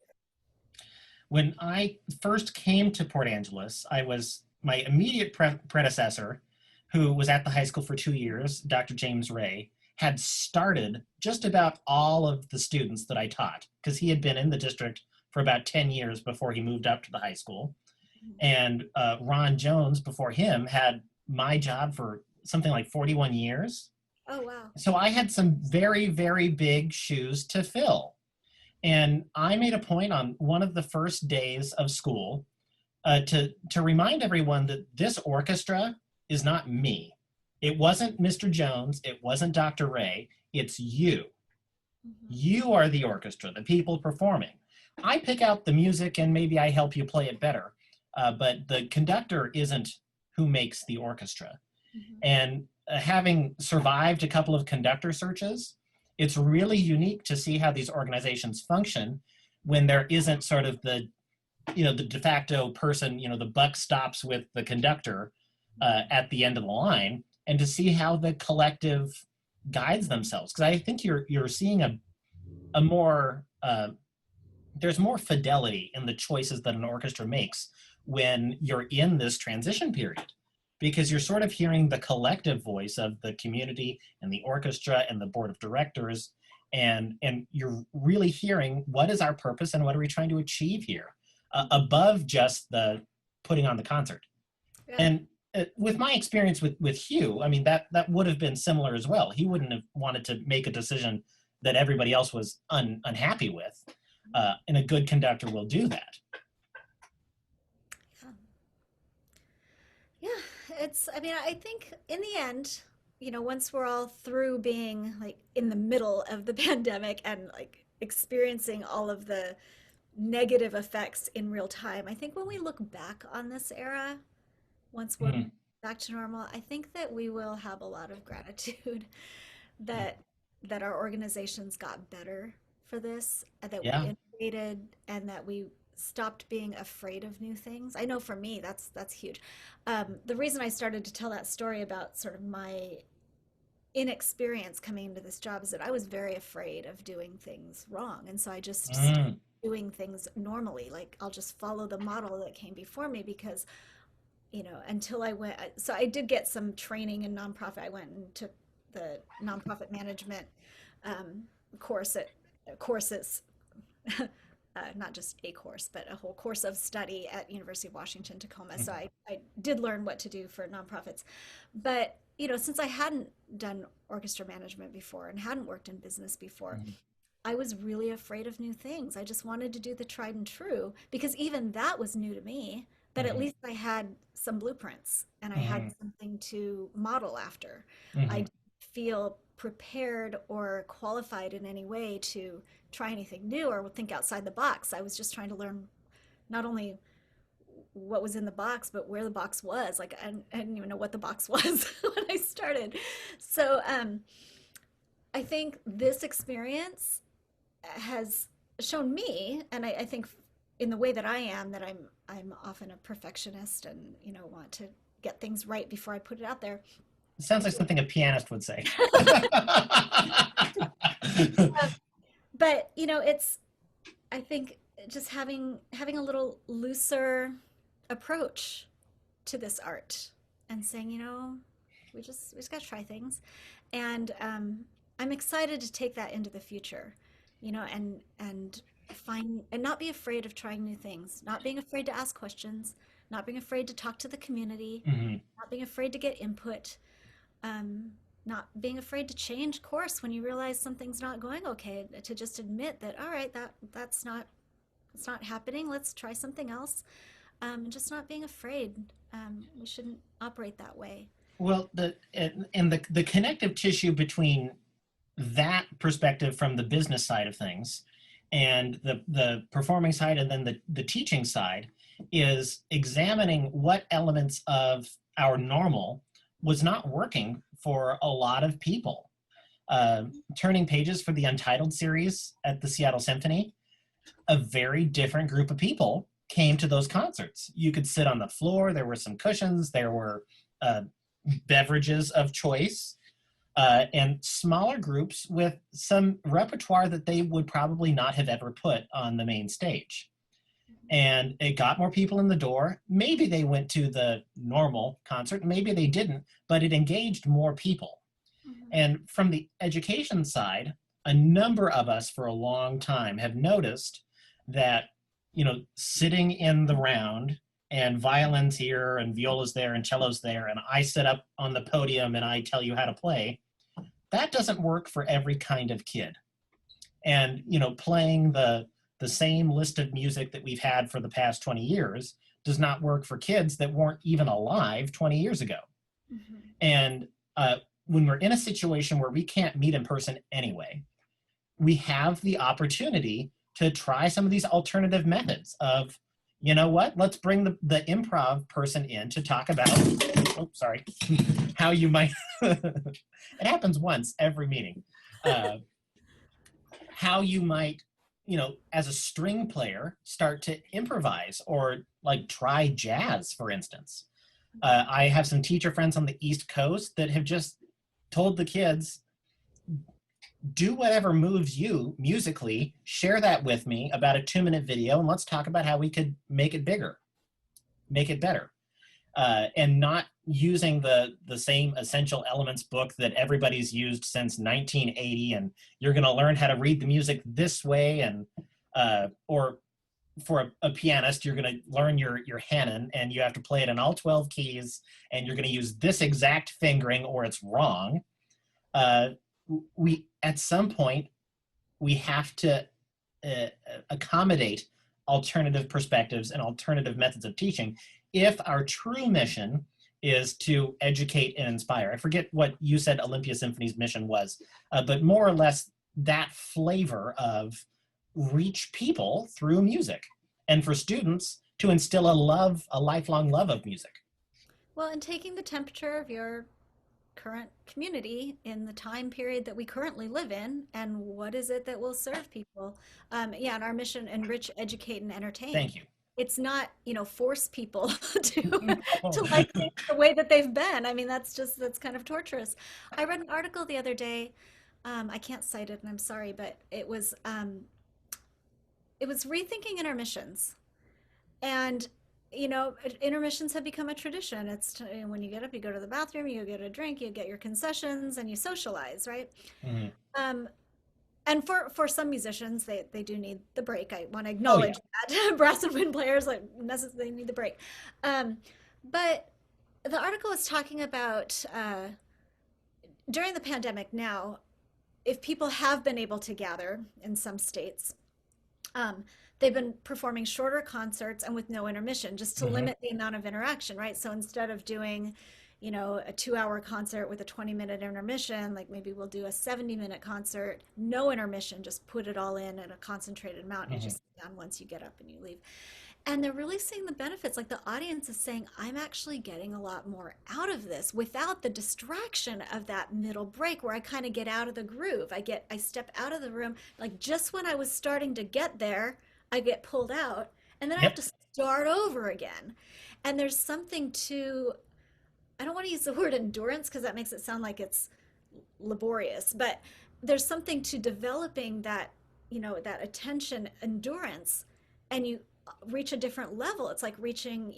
Speaker 1: When I first came to Port Angeles, my immediate predecessor, who was at the high school for 2 years, Dr. James Ray, had started just about all of the students that I taught because he had been in the district for about 10 years before he moved up to the high school. And Ron Jones, before him, had my job for something like 41 years.
Speaker 2: Oh, wow.
Speaker 1: So I had some very, very big shoes to fill. And I made a point on one of the first days of school to remind everyone that this orchestra is not me. It wasn't Mr. Jones. It wasn't Dr. Ray. It's you.
Speaker 2: Mhm.
Speaker 1: You are the orchestra, the people performing. I pick out the music and maybe I help you play it better, but the conductor isn't who makes the orchestra.
Speaker 2: Mhm.
Speaker 1: And having survived a couple of conductor searches, it's really unique to see how these organizations function when there isn't sort of the de facto person, the buck stops with the conductor at the end of the line, and to see how the collective guides themselves. Because I think you're seeing a more there's more fidelity in the choices that an orchestra makes when you're in this transition period, because you're sort of hearing the collective voice of the community and the orchestra and the board of directors, and you're really hearing what is our purpose and what are we trying to achieve here, above just the putting on the concert.
Speaker 2: Yeah.
Speaker 1: And with my experience with Hugh, I mean that would have been similar as well. He wouldn't have wanted to make a decision that everybody else was unhappy with, and a good conductor will do that.
Speaker 2: Yeah. Yeah, I mean, I think in the end, once we're all through being like in the middle of the pandemic and like experiencing all of the negative effects in real time, I think when we look back on this era, once we're
Speaker 1: Mhm.
Speaker 2: back to normal, I think that we will have a lot of gratitude that our organizations got better for this, and that we
Speaker 1: Yeah.
Speaker 2: innovated, and that we stopped being afraid of new things. I know for me, that's huge. The reason I started to tell that story about sort of my inexperience coming into this job is that I was very afraid of doing things wrong, and so I just started
Speaker 1: Mm.
Speaker 2: doing things normally. Like I'll just follow the model that came before me because until I went, so I did get some training in nonprofit. I went and took the nonprofit management um, course at courses, not just a course, but a whole course of study at University of Washington, Tacoma. So I did learn what to do for nonprofits. But, since I hadn't done orchestra management before and hadn't worked in business before,
Speaker 1: Mhm.
Speaker 2: I was really afraid of new things. I just wanted to do the tried and true because even that was new to me. But at
Speaker 1: Mhm.
Speaker 2: least I had some blueprints and I had
Speaker 1: Mhm.
Speaker 2: something to model after. I
Speaker 1: Mhm.
Speaker 2: didn't feel prepared or qualified in any way to try anything new or think outside the box. I was just trying to learn not only what was in the box, but where the box was. Like I didn't even know what the box was when I started. So I think this experience has shown me, and I think in the way that I am, that I'm often a perfectionist and want to get things right before I put it out there.
Speaker 1: It sounds like something a pianist would say.
Speaker 2: But it's I think just having a little looser approach to this art and saying we just got to try things, and I'm excited to take that into the future, and find and not be afraid of trying new things, not being afraid to ask questions, not being afraid to talk to the community,
Speaker 1: Mhm.
Speaker 2: not being afraid to get input, um, not being afraid to change course when you realize something's not going okay, to just admit that all right, that's not it's not happening, let's try something else, and just not being afraid. We shouldn't operate that way.
Speaker 1: Well, and the connective tissue between that perspective from the business side of things and the performing side and then the teaching side is examining what elements of our normal was not working for a lot of people. Turning pages for the Untitled series at the Seattle Symphony, a very different group of people came to those concerts. You could sit on the floor, there were some cushions, there were beverages of choice, and smaller groups with some repertoire that they would probably not have ever put on the main stage. And it got more people in the door. Maybe they went to the normal concert, maybe they didn't, but it engaged more people.
Speaker 2: Mhm.
Speaker 1: And from the education side, a number of us for a long time have noticed that, sitting in the round and violins here and violas there and cellos there, and I sit up on the podium and I tell you how to play, that doesn't work for every kind of kid. And, playing the same list of music that we've had for the past 20 years does not work for kids that weren't even alive 20 years ago.
Speaker 2: Mhm.
Speaker 1: And when we're in a situation where we can't meet in person anyway, we have the opportunity to try some of these alternative methods of, you know what, let's bring the improv person in to talk about, oh, sorry, how you might, it happens once every meeting, how you might, as a string player, start to improvise or like try jazz, for instance. I have some teacher friends on the East Coast that have just told the kids, do whatever moves you musically, share that with me about a 2-minute video, and let's talk about how we could make it bigger, make it better. And not using the same essential elements book that everybody's used since 1980, and you're going to learn how to read the music this way, and or for a pianist, you're going to learn your Hermann, and you have to play it in all 12 keys, and you're going to use this exact fingering or it's wrong. We at some point we have to accommodate alternative perspectives and alternative methods of teaching if our true mission is to educate and inspire. I forget what you said Olympia Symphony's mission was, but more or less that flavor of reach people through music, and for students to instill a lifelong love of music.
Speaker 2: Well, and taking the temperature of your current community in the time period that we currently live in, and what is it that will serve people? Yeah, and our mission: enrich, educate, and entertain.
Speaker 1: Thank you.
Speaker 2: It's not, force people to like things the way that they've been. I mean, that's kind of torturous. I read an article the other day. I can't cite it, and I'm sorry, but it was rethinking intermissions. And intermissions have become a tradition. When you get up, you go to the bathroom, you get a drink, you get your concessions, and you socialize, right?
Speaker 1: Mhm.
Speaker 2: And for some musicians, they do need the break. I want to
Speaker 1: Oh yeah.
Speaker 2: acknowledge that. Brass and wind players, like, they need the break. But the article is talking about during the pandemic now, if people have been able to gather in some states, they've been performing shorter concerts and with no intermission, just to
Speaker 1: Mhm.
Speaker 2: limit the amount of interaction, right? So instead of doing, a 2-hour concert with a 20-minute intermission, like maybe we'll do a 70-minute concert, no intermission, just put it all in a concentrated amount. And you
Speaker 1: Mhm.
Speaker 2: just sit down once you get up and you leave. And they're really seeing the benefits. Like, the audience is saying, I'm actually getting a lot more out of this without the distraction of that middle break where I kind of get out of the groove. I step out of the room, like just when I was starting to get there, I get pulled out, and then I have
Speaker 1: Yep.
Speaker 2: to start over again. And there's something to, I don't want to use the word endurance because that makes it sound like it's laborious, but there's something to developing that attention endurance, and you reach a different level. It's like reaching,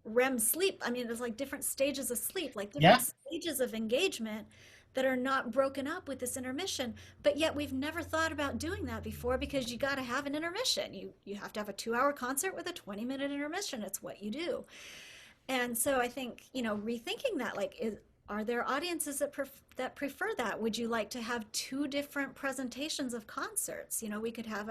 Speaker 2: REM sleep. I mean, there's like different stages of sleep, like different
Speaker 1: Yeah.
Speaker 2: stages of engagement that are not broken up with this intermission. But yet we've never thought about doing that before, because you got to have an intermission. You have to have a 2-hour concert with a 20-minute intermission. It's what you do. And so I think, rethinking that, like, are there audiences that prefer that? Would you like to have two different presentations of concerts? We could have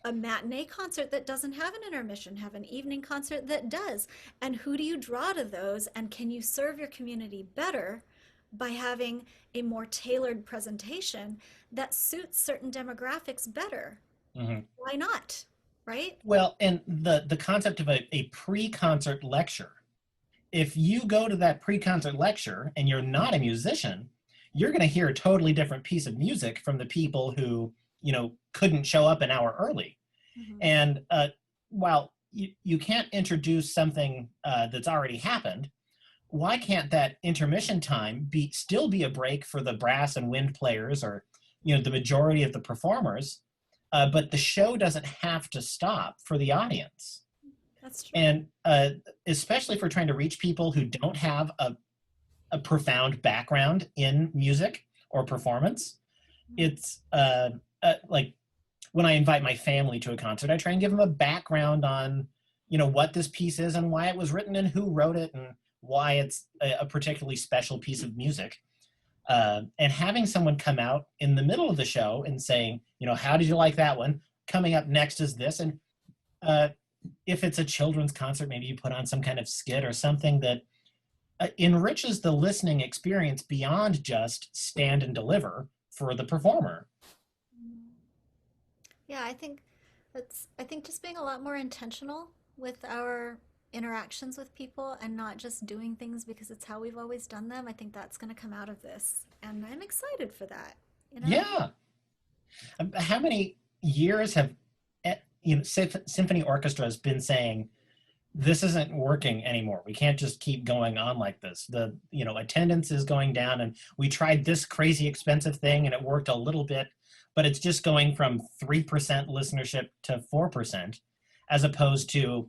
Speaker 2: a matinee concert that doesn't have an intermission, have an evening concert that does. And who do you draw to those? And can you serve your community better by having a more tailored presentation that suits certain demographics better?
Speaker 1: Mhm.
Speaker 2: Why not? Right?
Speaker 1: Well, and the concept of a pre-concert lecture, if you go to that pre-concert lecture and you're not a musician, you're going to hear a totally different piece of music from the people who, couldn't show up an hour early.
Speaker 2: Hmm.
Speaker 1: And while you can't introduce something that's already happened, why can't that intermission time still be a break for the brass and wind players, or the majority of the performers, but the show doesn't have to stop for the audience.
Speaker 2: That's true.
Speaker 1: And especially if we're trying to reach people who don't have a profound background in music or performance,
Speaker 2: Mhm.
Speaker 1: it's like when I invite my family to a concert, I try and give them a background on, what this piece is and why it was written and who wrote it and why it's a particularly special piece of music. And having someone come out in the middle of the show and saying, how did you like that one? Coming up next is this. And uh, if it's a children's concert, maybe you put on some kind of skit or something that enriches the listening experience beyond just stand and deliver for the performer.
Speaker 2: Mhm. Yeah, I think just being a lot more intentional with our interactions with people and not just doing things because it's how we've always done them. I think that's going to come out of this. And I'm excited for that, you know?
Speaker 1: Yeah. How many years have symphony orchestras been saying this isn't working anymore? We can't just keep going on like this. The attendance is going down, and we tried this crazy expensive thing, and it worked a little bit, but it's just going from 3% listenership to 4%, as opposed to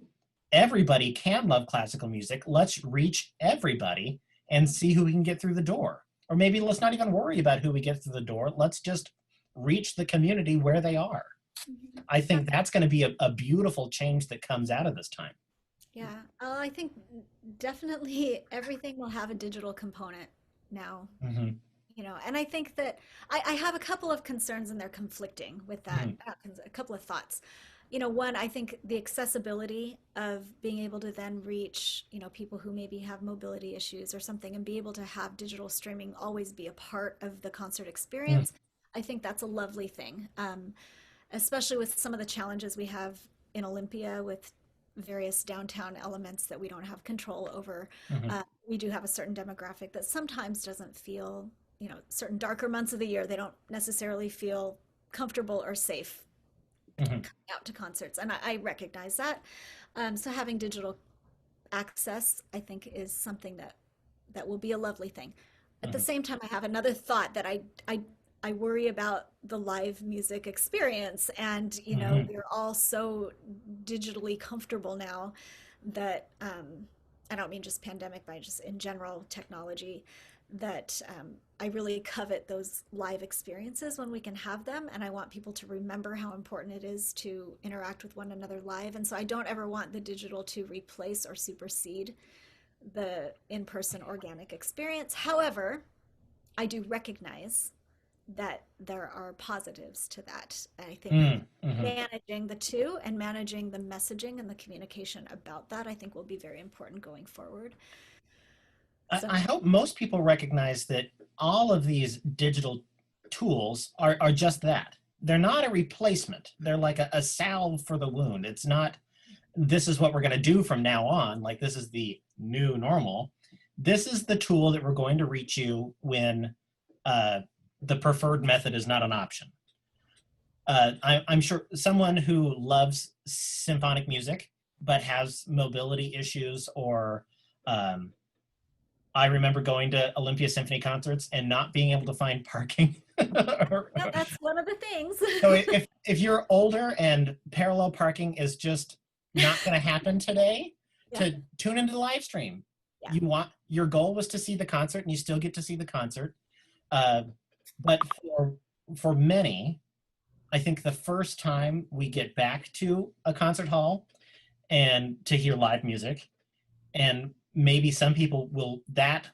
Speaker 1: everybody can love classical music. Let's reach everybody and see who we can get through the door. Or maybe let's not even worry about who we get through the door. Let's just reach the community where they are.
Speaker 2: Mhm.
Speaker 1: I think that's going to be a beautiful change that comes out of this time.
Speaker 2: Yeah, I think definitely everything will have a digital component now,
Speaker 1: Mm-hmm.
Speaker 2: and I think that I have a couple of concerns and they're conflicting with that,
Speaker 1: Mm-hmm.
Speaker 2: a couple of thoughts. One, I think the accessibility of being able to then reach, people who maybe have mobility issues or something and be able to have digital streaming always be a part of the concert experience. I think that's a lovely thing, especially with some of the challenges we have in Olympia with various downtown elements that we don't have control over.
Speaker 1: Mm-hmm.
Speaker 2: We do have a certain demographic that sometimes doesn't feel, certain darker months of the year, they don't necessarily feel comfortable or safe
Speaker 1: Mm-hmm.
Speaker 2: coming out to concerts. And I recognize that. So having digital access, I think, is something that will be a lovely thing. At the
Speaker 1: Mm-hmm.
Speaker 2: same time, I have another thought that I worry about the live music experience. And,
Speaker 1: Mm-hmm.
Speaker 2: we're all so digitally comfortable now that I don't mean just pandemic, but just in general technology, that I really covet those live experiences when we can have them. And I want people to remember how important it is to interact with one another live. And so I don't ever want the digital to replace or supersede the in-person organic experience. However, I do recognize that there are positives to that. I think
Speaker 1: Mm-hmm.
Speaker 2: managing the two and managing the messaging and the communication about that, I think will be very important going forward. So,
Speaker 1: I hope most people recognize that all of these digital tools are just that. They're not a replacement. They're like a salve for the wound. It's not, this is what we're going to do from now on. Like, this is the new normal. This is the tool that we're going to reach you when uh, the preferred method is not an option. I'm sure someone who loves symphonic music but has mobility issues, or um, I remember going to Olympia Symphony concerts and not being able to find parking.
Speaker 2: yeah, that's one of the things.
Speaker 1: So if you're older and parallel parking is just not going to happen today,
Speaker 2: Yeah,
Speaker 1: to tune into the live stream.
Speaker 2: yeah.
Speaker 1: Your goal was to see the concert, and you still get to see the concert. Uh, but for many, I think the first time we get back to a concert hall and to hear live music, and maybe some people will, that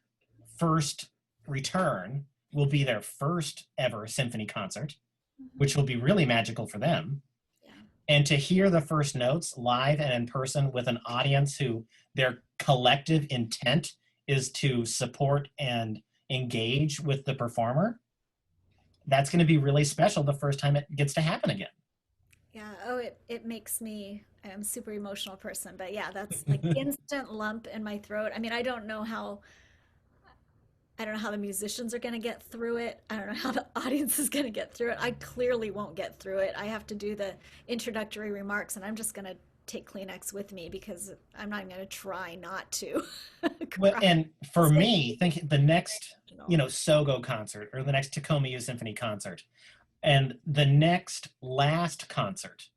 Speaker 1: first return will be their first ever symphony concert,
Speaker 2: Mhm.
Speaker 1: which will be really magical for them.
Speaker 2: Yeah.
Speaker 1: And to hear the first notes live and in person with an audience who their collective intent is to support and engage with the performer, that's going to be really special the first time it gets to happen again.
Speaker 2: Yeah. Oh, it makes me, I'm a super emotional person, but yeah, that's like instant lump in my throat. I mean, I don't know how I don't know how the musicians are going to get through it. I don't know how the audience is going to get through it. I clearly won't get through it. I have to do the introductory remarks, and I'm just going to take Kleenex with me because I'm not even going to try not to
Speaker 1: Well,
Speaker 2: cry.
Speaker 1: and for
Speaker 2: It's going to
Speaker 1: me, think the next,
Speaker 2: be emotional.
Speaker 1: Sogo concert or the next Tacoma Youth Symphony concert and the next last concert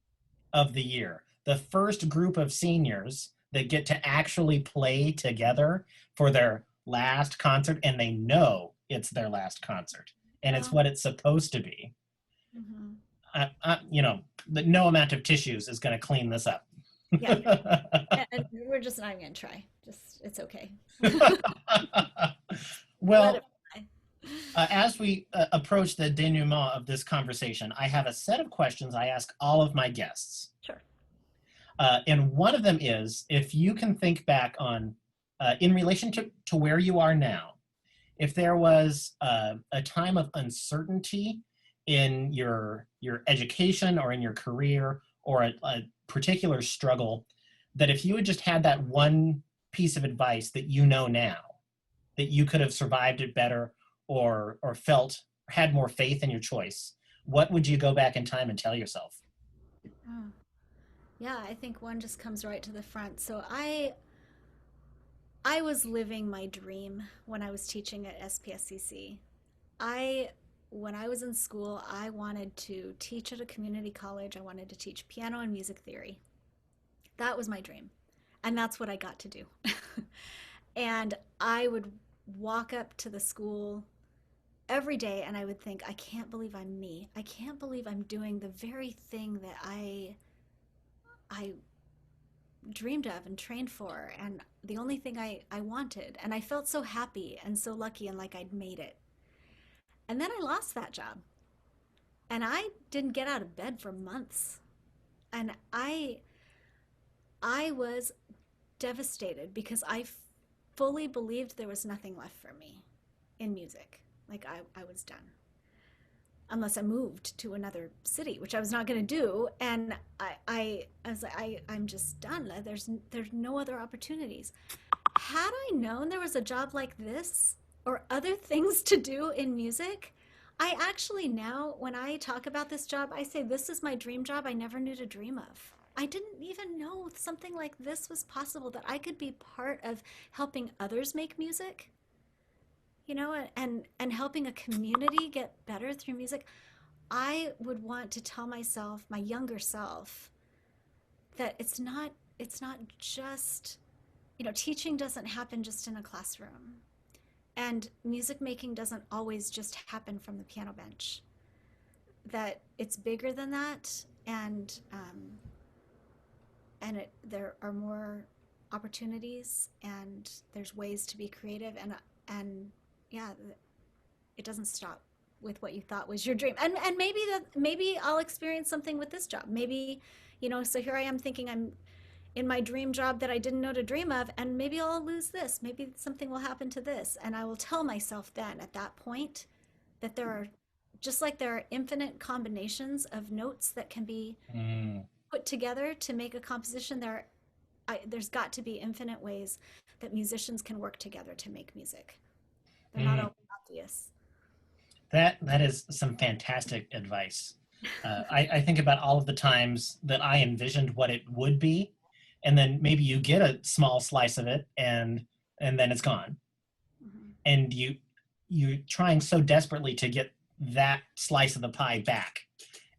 Speaker 1: of the year, the first group of seniors that get to actually play together for their last concert, and they know it's their last concert and it's
Speaker 2: Oh,
Speaker 1: what it's supposed to be.
Speaker 2: mhm.
Speaker 1: No amount of tissues is going to clean this up.
Speaker 2: Yeah. And we're just not even going to try. Just, it's okay. Let it
Speaker 1: Well,
Speaker 2: fly.
Speaker 1: as we approach the denouement of this conversation, I have a set of questions I ask all of my guests.
Speaker 2: Sure.
Speaker 1: And one of them is if you can think back on, in relation to where you are now, if there was a time of uncertainty in your education or in your career or a particular struggle, that if you had just had that one piece of advice that you know now, that you could have survived it better or felt had more faith in your choice, what would you go back in time and tell yourself?
Speaker 2: Oh. Yeah, I think one just comes right to the front. So I was living my dream when I was teaching at SPSCC. I When I was in school, I wanted to teach at a community college. I wanted to teach piano and music theory. That was my dream. And that's what I got to do. And I would walk up to the school every day and I would think, I can't believe I'm me. I can't believe I'm doing the very thing that I dreamed of and trained for and the only thing I wanted. And I felt so happy and so lucky and like I'd made it. And then I lost that job and I didn't get out of bed for months. And I was devastated because I fully believed there was nothing left for me in music. Like I was done. Unless I moved to another city, which I was not going to do. And I was like, I'm just done. There's no other opportunities. Had I known there was a job like this or other things to do in music, I actually now, when I talk about this job, I say this is my dream job I never knew to dream of. I didn't even know something like this was possible, that I could be part of helping others make music, and helping a community get better through music. I would want to tell myself, my younger self, that it's not just, teaching doesn't happen just in a classroom. And music making doesn't always just happen from the piano bench. That it's bigger than that, and there are more opportunities, and there's ways to be creative, and yeah, it doesn't stop with what you thought was your dream. And maybe I'll experience something with this job. Maybe, so here I am thinking I'm in my dream job that I didn't know to dream of, and maybe I'll lose this. Maybe something will happen to this. And I will tell myself then at that point that just like there are infinite combinations of notes that can be
Speaker 1: Mm,
Speaker 2: put together to make a composition, there's got to be infinite ways that musicians can work together to make music. They're not
Speaker 1: mm.
Speaker 2: always obvious.
Speaker 1: That is some fantastic advice. I think about all of the times that I envisioned what it would be, and then maybe you get a small slice of it, and then it's gone,
Speaker 2: Mhm.
Speaker 1: and you're trying so desperately to get that slice of the pie back,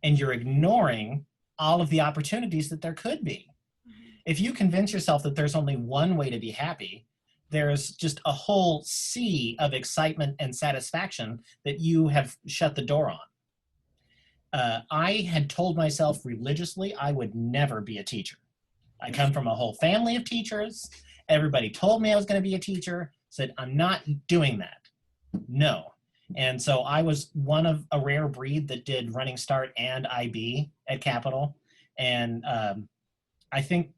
Speaker 1: and you're ignoring all of the opportunities that there could be.
Speaker 2: Mhm.
Speaker 1: If you convince yourself that there's only one way to be happy, there's just a whole sea of excitement and satisfaction that you have shut the door on. I had told myself religiously I would never be a teacher. I come from a whole family of teachers. Everybody told me I was going to be a teacher. Said, I'm not doing that. No. And so I was one of a rare breed that did running start and IB at Capitol. And I think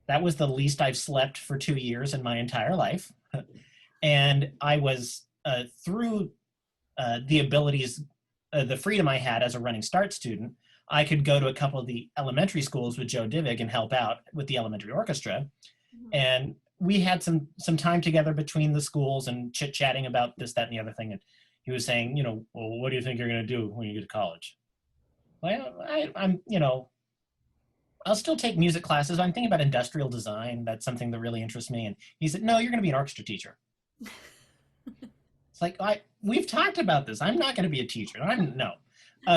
Speaker 1: that was the least I've slept for 2 years in my entire life. And I was, through the abilities, the freedom I had as a running start student, I could go to a couple of the elementary schools with Joe Divig and help out with the elementary orchestra.
Speaker 2: Mhm.
Speaker 1: And we had some time together between the schools and chit-chatting about this, that, and the other thing. And he was saying, well, what do you think you're going to do when you get to college? Well, I'm, I'll still take music classes. I'm thinking about industrial design. That's something that really interests me. And he said, no, you're going to be an orchestra teacher. It's like, we've talked about this. I'm not going to be a teacher. No.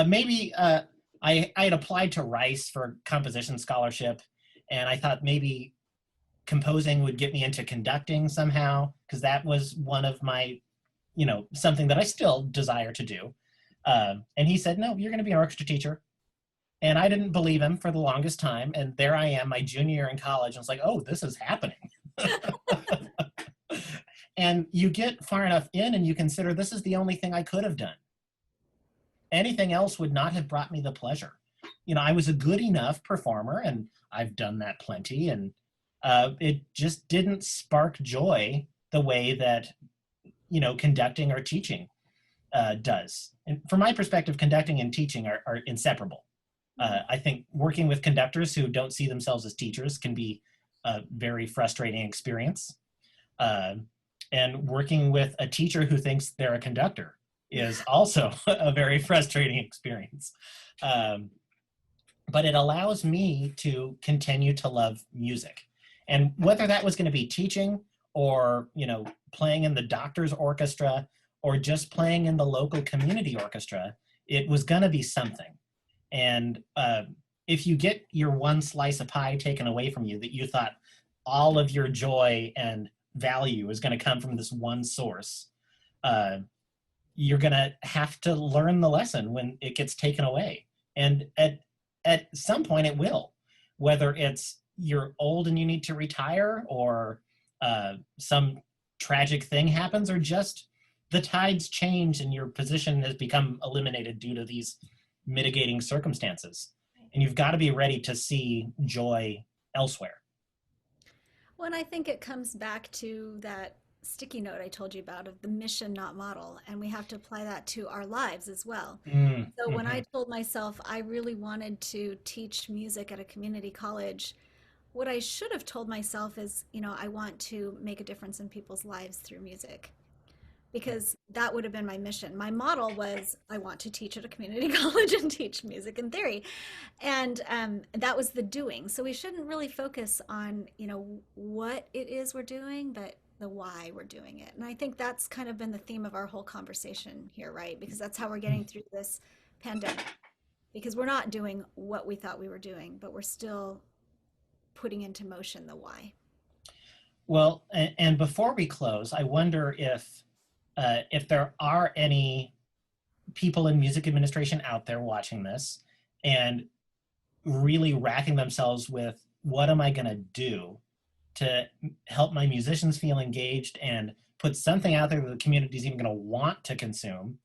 Speaker 1: Maybe I had applied to Rice for composition scholarship, and I thought maybe composing would get me into conducting somehow, because that was one of my, something that I still desire to do. And he said, no, you're going to be an orchestra teacher. And I didn't believe him for the longest time. And there I am, my junior year in college. And it's like, oh, this is happening. And you get far enough in and you consider this is the only thing I could have done. Anything else would not have brought me the pleasure. I was a good enough performer, and I've done that plenty. And it just didn't spark joy the way that, conducting or teaching does. And from my perspective, conducting and teaching are inseparable. I think working with conductors who don't see themselves as teachers can be a very frustrating experience. And working with a teacher who thinks they're a conductor is also a very frustrating experience. But it allows me to continue to love music. And whether that was going to be teaching or, playing in the doctor's orchestra or just playing in the local community orchestra, it was going to be something. And if you get your one slice of pie taken away from you that you thought all of your joy and value is going to come from this one source, you're going to have to learn the lesson when it gets taken away. And at some point it will, whether it's you're old and you need to retire, or some tragic thing happens, or just the tides change and your position has become eliminated due to these mitigating circumstances. And you've got to be ready to see joy elsewhere.
Speaker 2: Well, and I think it comes back to that sticky note I told you about of the mission, not model. And we have to apply that to our lives as well. So when I told myself I really wanted to teach music at a community college, what I should have told myself is, I want to make a difference in people's lives through music, because that would have been my mission. My model was I want to teach at a community college and teach music and theory. And that was the doing. So we shouldn't really focus on, what it is we're doing, but the why we're doing it. And I think that's kind of been the theme of our whole conversation here, right? Because that's how we're getting through this pandemic. Because we're not doing what we thought we were doing, but we're still putting into motion the why.
Speaker 1: Well, and before we close, I wonder if there are any people in music administration out there watching this and really racking themselves with, what am I going to do to help my musicians feel engaged and put something out there that the community is even going to want to consume?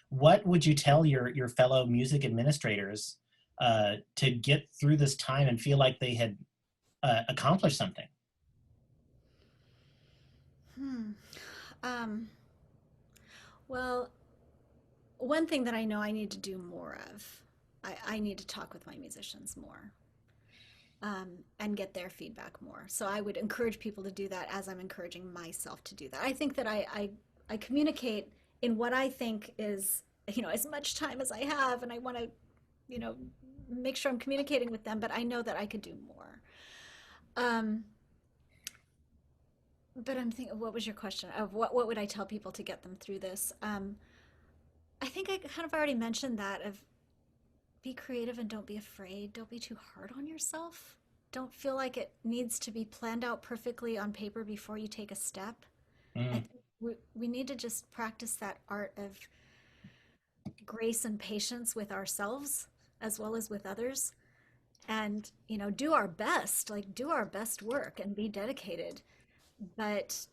Speaker 1: What would you tell your fellow music administrators to get through this time and feel like they had accomplished something?
Speaker 2: Well, one thing that I know I need to do more of, I need to talk with my musicians more, and get their feedback more. So I would encourage people to do that, as I'm encouraging myself to do that. I think that I communicate in what I think is, as much time as I have, and I want to, make sure I'm communicating with them, but I know that I could do more. But I'm thinking, what was your question? Of what would I tell people to get them through this? I think I kind of already mentioned that, of be creative and don't be afraid. Don't be too hard on yourself. Don't feel like it needs to be planned out perfectly on paper before you take a step. I think we need to just practice that art of grace and patience with ourselves as well as with others, and do our best, do our best work and be dedicated, but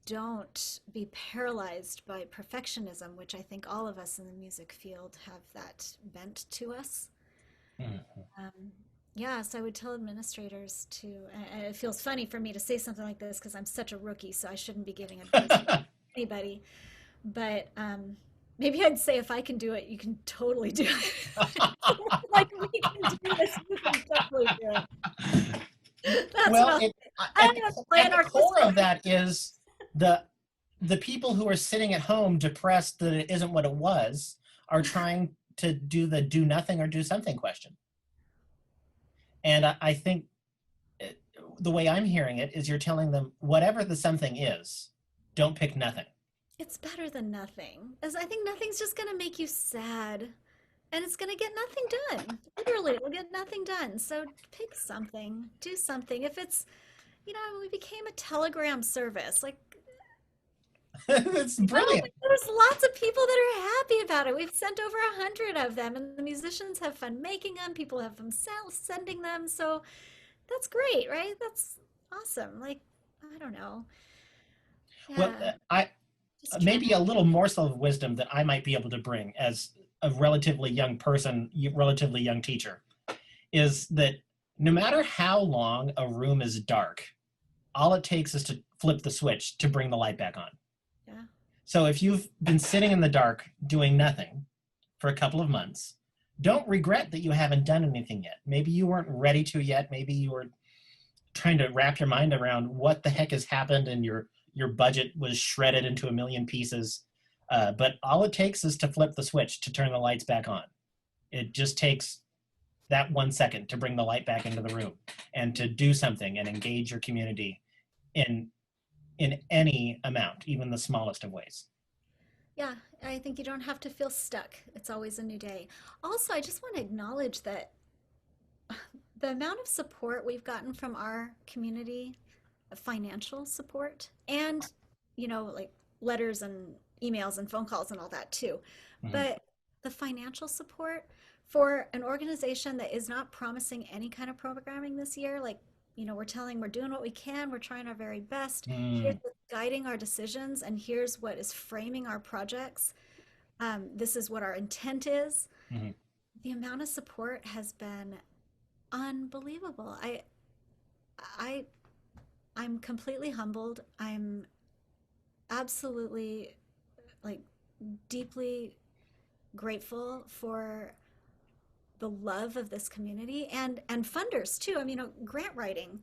Speaker 2: don't be paralyzed by perfectionism, which I think all of us in the music field have that bent to us. Yeah, so I would tell administrators to, and it feels funny for me to say something like this because I'm such a rookie, so I shouldn't be giving advice to anybody, but maybe I'd say, if I can do it, you can totally do it. Like, we can do this, you can totally do it. That's
Speaker 1: Well,
Speaker 2: I'm going to play
Speaker 1: at
Speaker 2: an
Speaker 1: the core
Speaker 2: orchestra.
Speaker 1: of that is the people who are sitting at home depressed that it isn't what it was are trying to do the do nothing or do something question. And I think the way I'm hearing it is you're telling them whatever the something is, don't pick nothing.
Speaker 2: It's better than nothing. As I think nothing's just going to make you sad and it's going to get nothing done. Literally, it'll get nothing done. So pick something, do something. If it's, we became a telegram service. Like,
Speaker 1: It's brilliant.
Speaker 2: there's lots of people that are happy about it. We've sent over 100 of them, and the musicians have fun making them. People have them sending them. So that's great, right? That's awesome. Like, I don't know.
Speaker 1: Well,
Speaker 2: Yeah,
Speaker 1: I
Speaker 2: just try.
Speaker 1: maybe a little morsel of wisdom that I might be able to bring as a relatively young person, relatively young teacher, is that no matter how long a room is dark, all it takes is to flip the switch to bring the light back on.
Speaker 2: Yeah.
Speaker 1: So if you've been sitting in the dark doing nothing for a couple of months, don't regret that you haven't done anything yet. Maybe you weren't ready to yet. Maybe you were trying to wrap your mind around what the heck has happened and your budget was shredded into a million pieces. But all it takes is to flip the switch to turn the lights back on. It just takes that 1 second to bring the light back into the room and to do something and engage your community in any amount, even the smallest of ways.
Speaker 2: Yeah, I think you don't have to feel stuck. It's always a new day. Also, I just want to acknowledge that the amount of support we've gotten from our community, financial support, and, like letters and emails and phone calls and all that too.
Speaker 1: Mhm.
Speaker 2: But the financial support for an organization that is not promising any kind of programming this year, like, we're doing what we can, we're trying our very best. Here's
Speaker 1: Mm,
Speaker 2: what's guiding our decisions, and here's what is framing our projects. This is what our intent is.
Speaker 1: mhm.
Speaker 2: The amount of support has been unbelievable. I, I'm completely humbled. I'm absolutely, like, deeply grateful for the love of this community and funders too. I mean, grant writing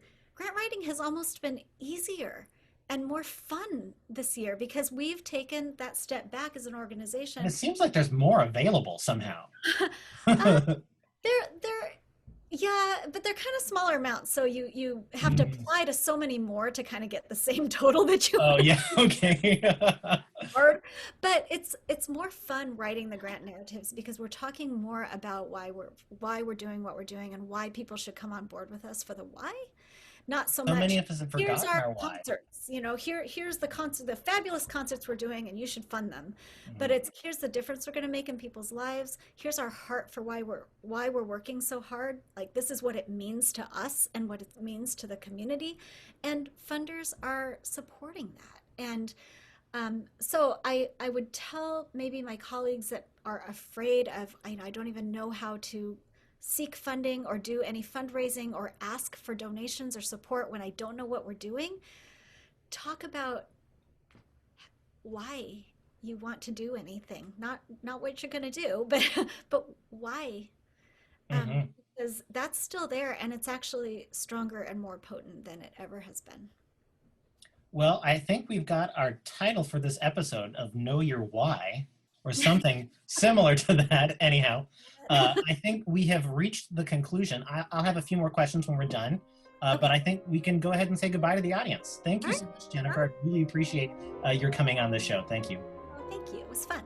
Speaker 2: has almost been easier and more fun this year because we've taken that step back as an
Speaker 1: And it
Speaker 2: organization.
Speaker 1: seems like there's more available somehow.
Speaker 2: uh, they're yeah, but they're kind of smaller amounts, so you have to
Speaker 1: Mm.
Speaker 2: apply to so many more to kind of get the same total that you
Speaker 1: Oh yeah, okay.
Speaker 2: hard. But it's more fun writing the grant narratives because we're talking more about why we're doing what we're doing and why people should come on board with us for the why. Not so
Speaker 1: So
Speaker 2: much,
Speaker 1: many of us have
Speaker 2: here's
Speaker 1: forgotten
Speaker 2: our
Speaker 1: our why.
Speaker 2: concerts, here's the fabulous concerts we're doing and you should fund them. But
Speaker 1: Mhm.
Speaker 2: it's here's the difference we're going to make in people's lives. Here's our heart for why we're working so hard. Like, this is what it means to us and what it means to the community. And funders are supporting that. And so I would tell maybe my colleagues that are afraid of, I don't even know how to seek funding or do any fundraising or ask for donations or support when I don't know what we're doing. Talk about why you want to do anything, not what you're going to do, but why. Um,
Speaker 1: Mhm.
Speaker 2: because that's still there and it's actually stronger and more potent than it ever has been.
Speaker 1: Well, I think we've got our title for this episode of Know Your Why, or something similar to that, anyhow. I think we have reached the conclusion. I'll have a few more questions when we're done, but
Speaker 2: Okay.
Speaker 1: I think we can go ahead and say goodbye to the audience. Thank
Speaker 2: All
Speaker 1: you
Speaker 2: right.
Speaker 1: so much,
Speaker 2: All
Speaker 1: Jennifer.
Speaker 2: right.
Speaker 1: I really appreciate your coming on the show. Thank you.
Speaker 2: Well, thank you. It was fun.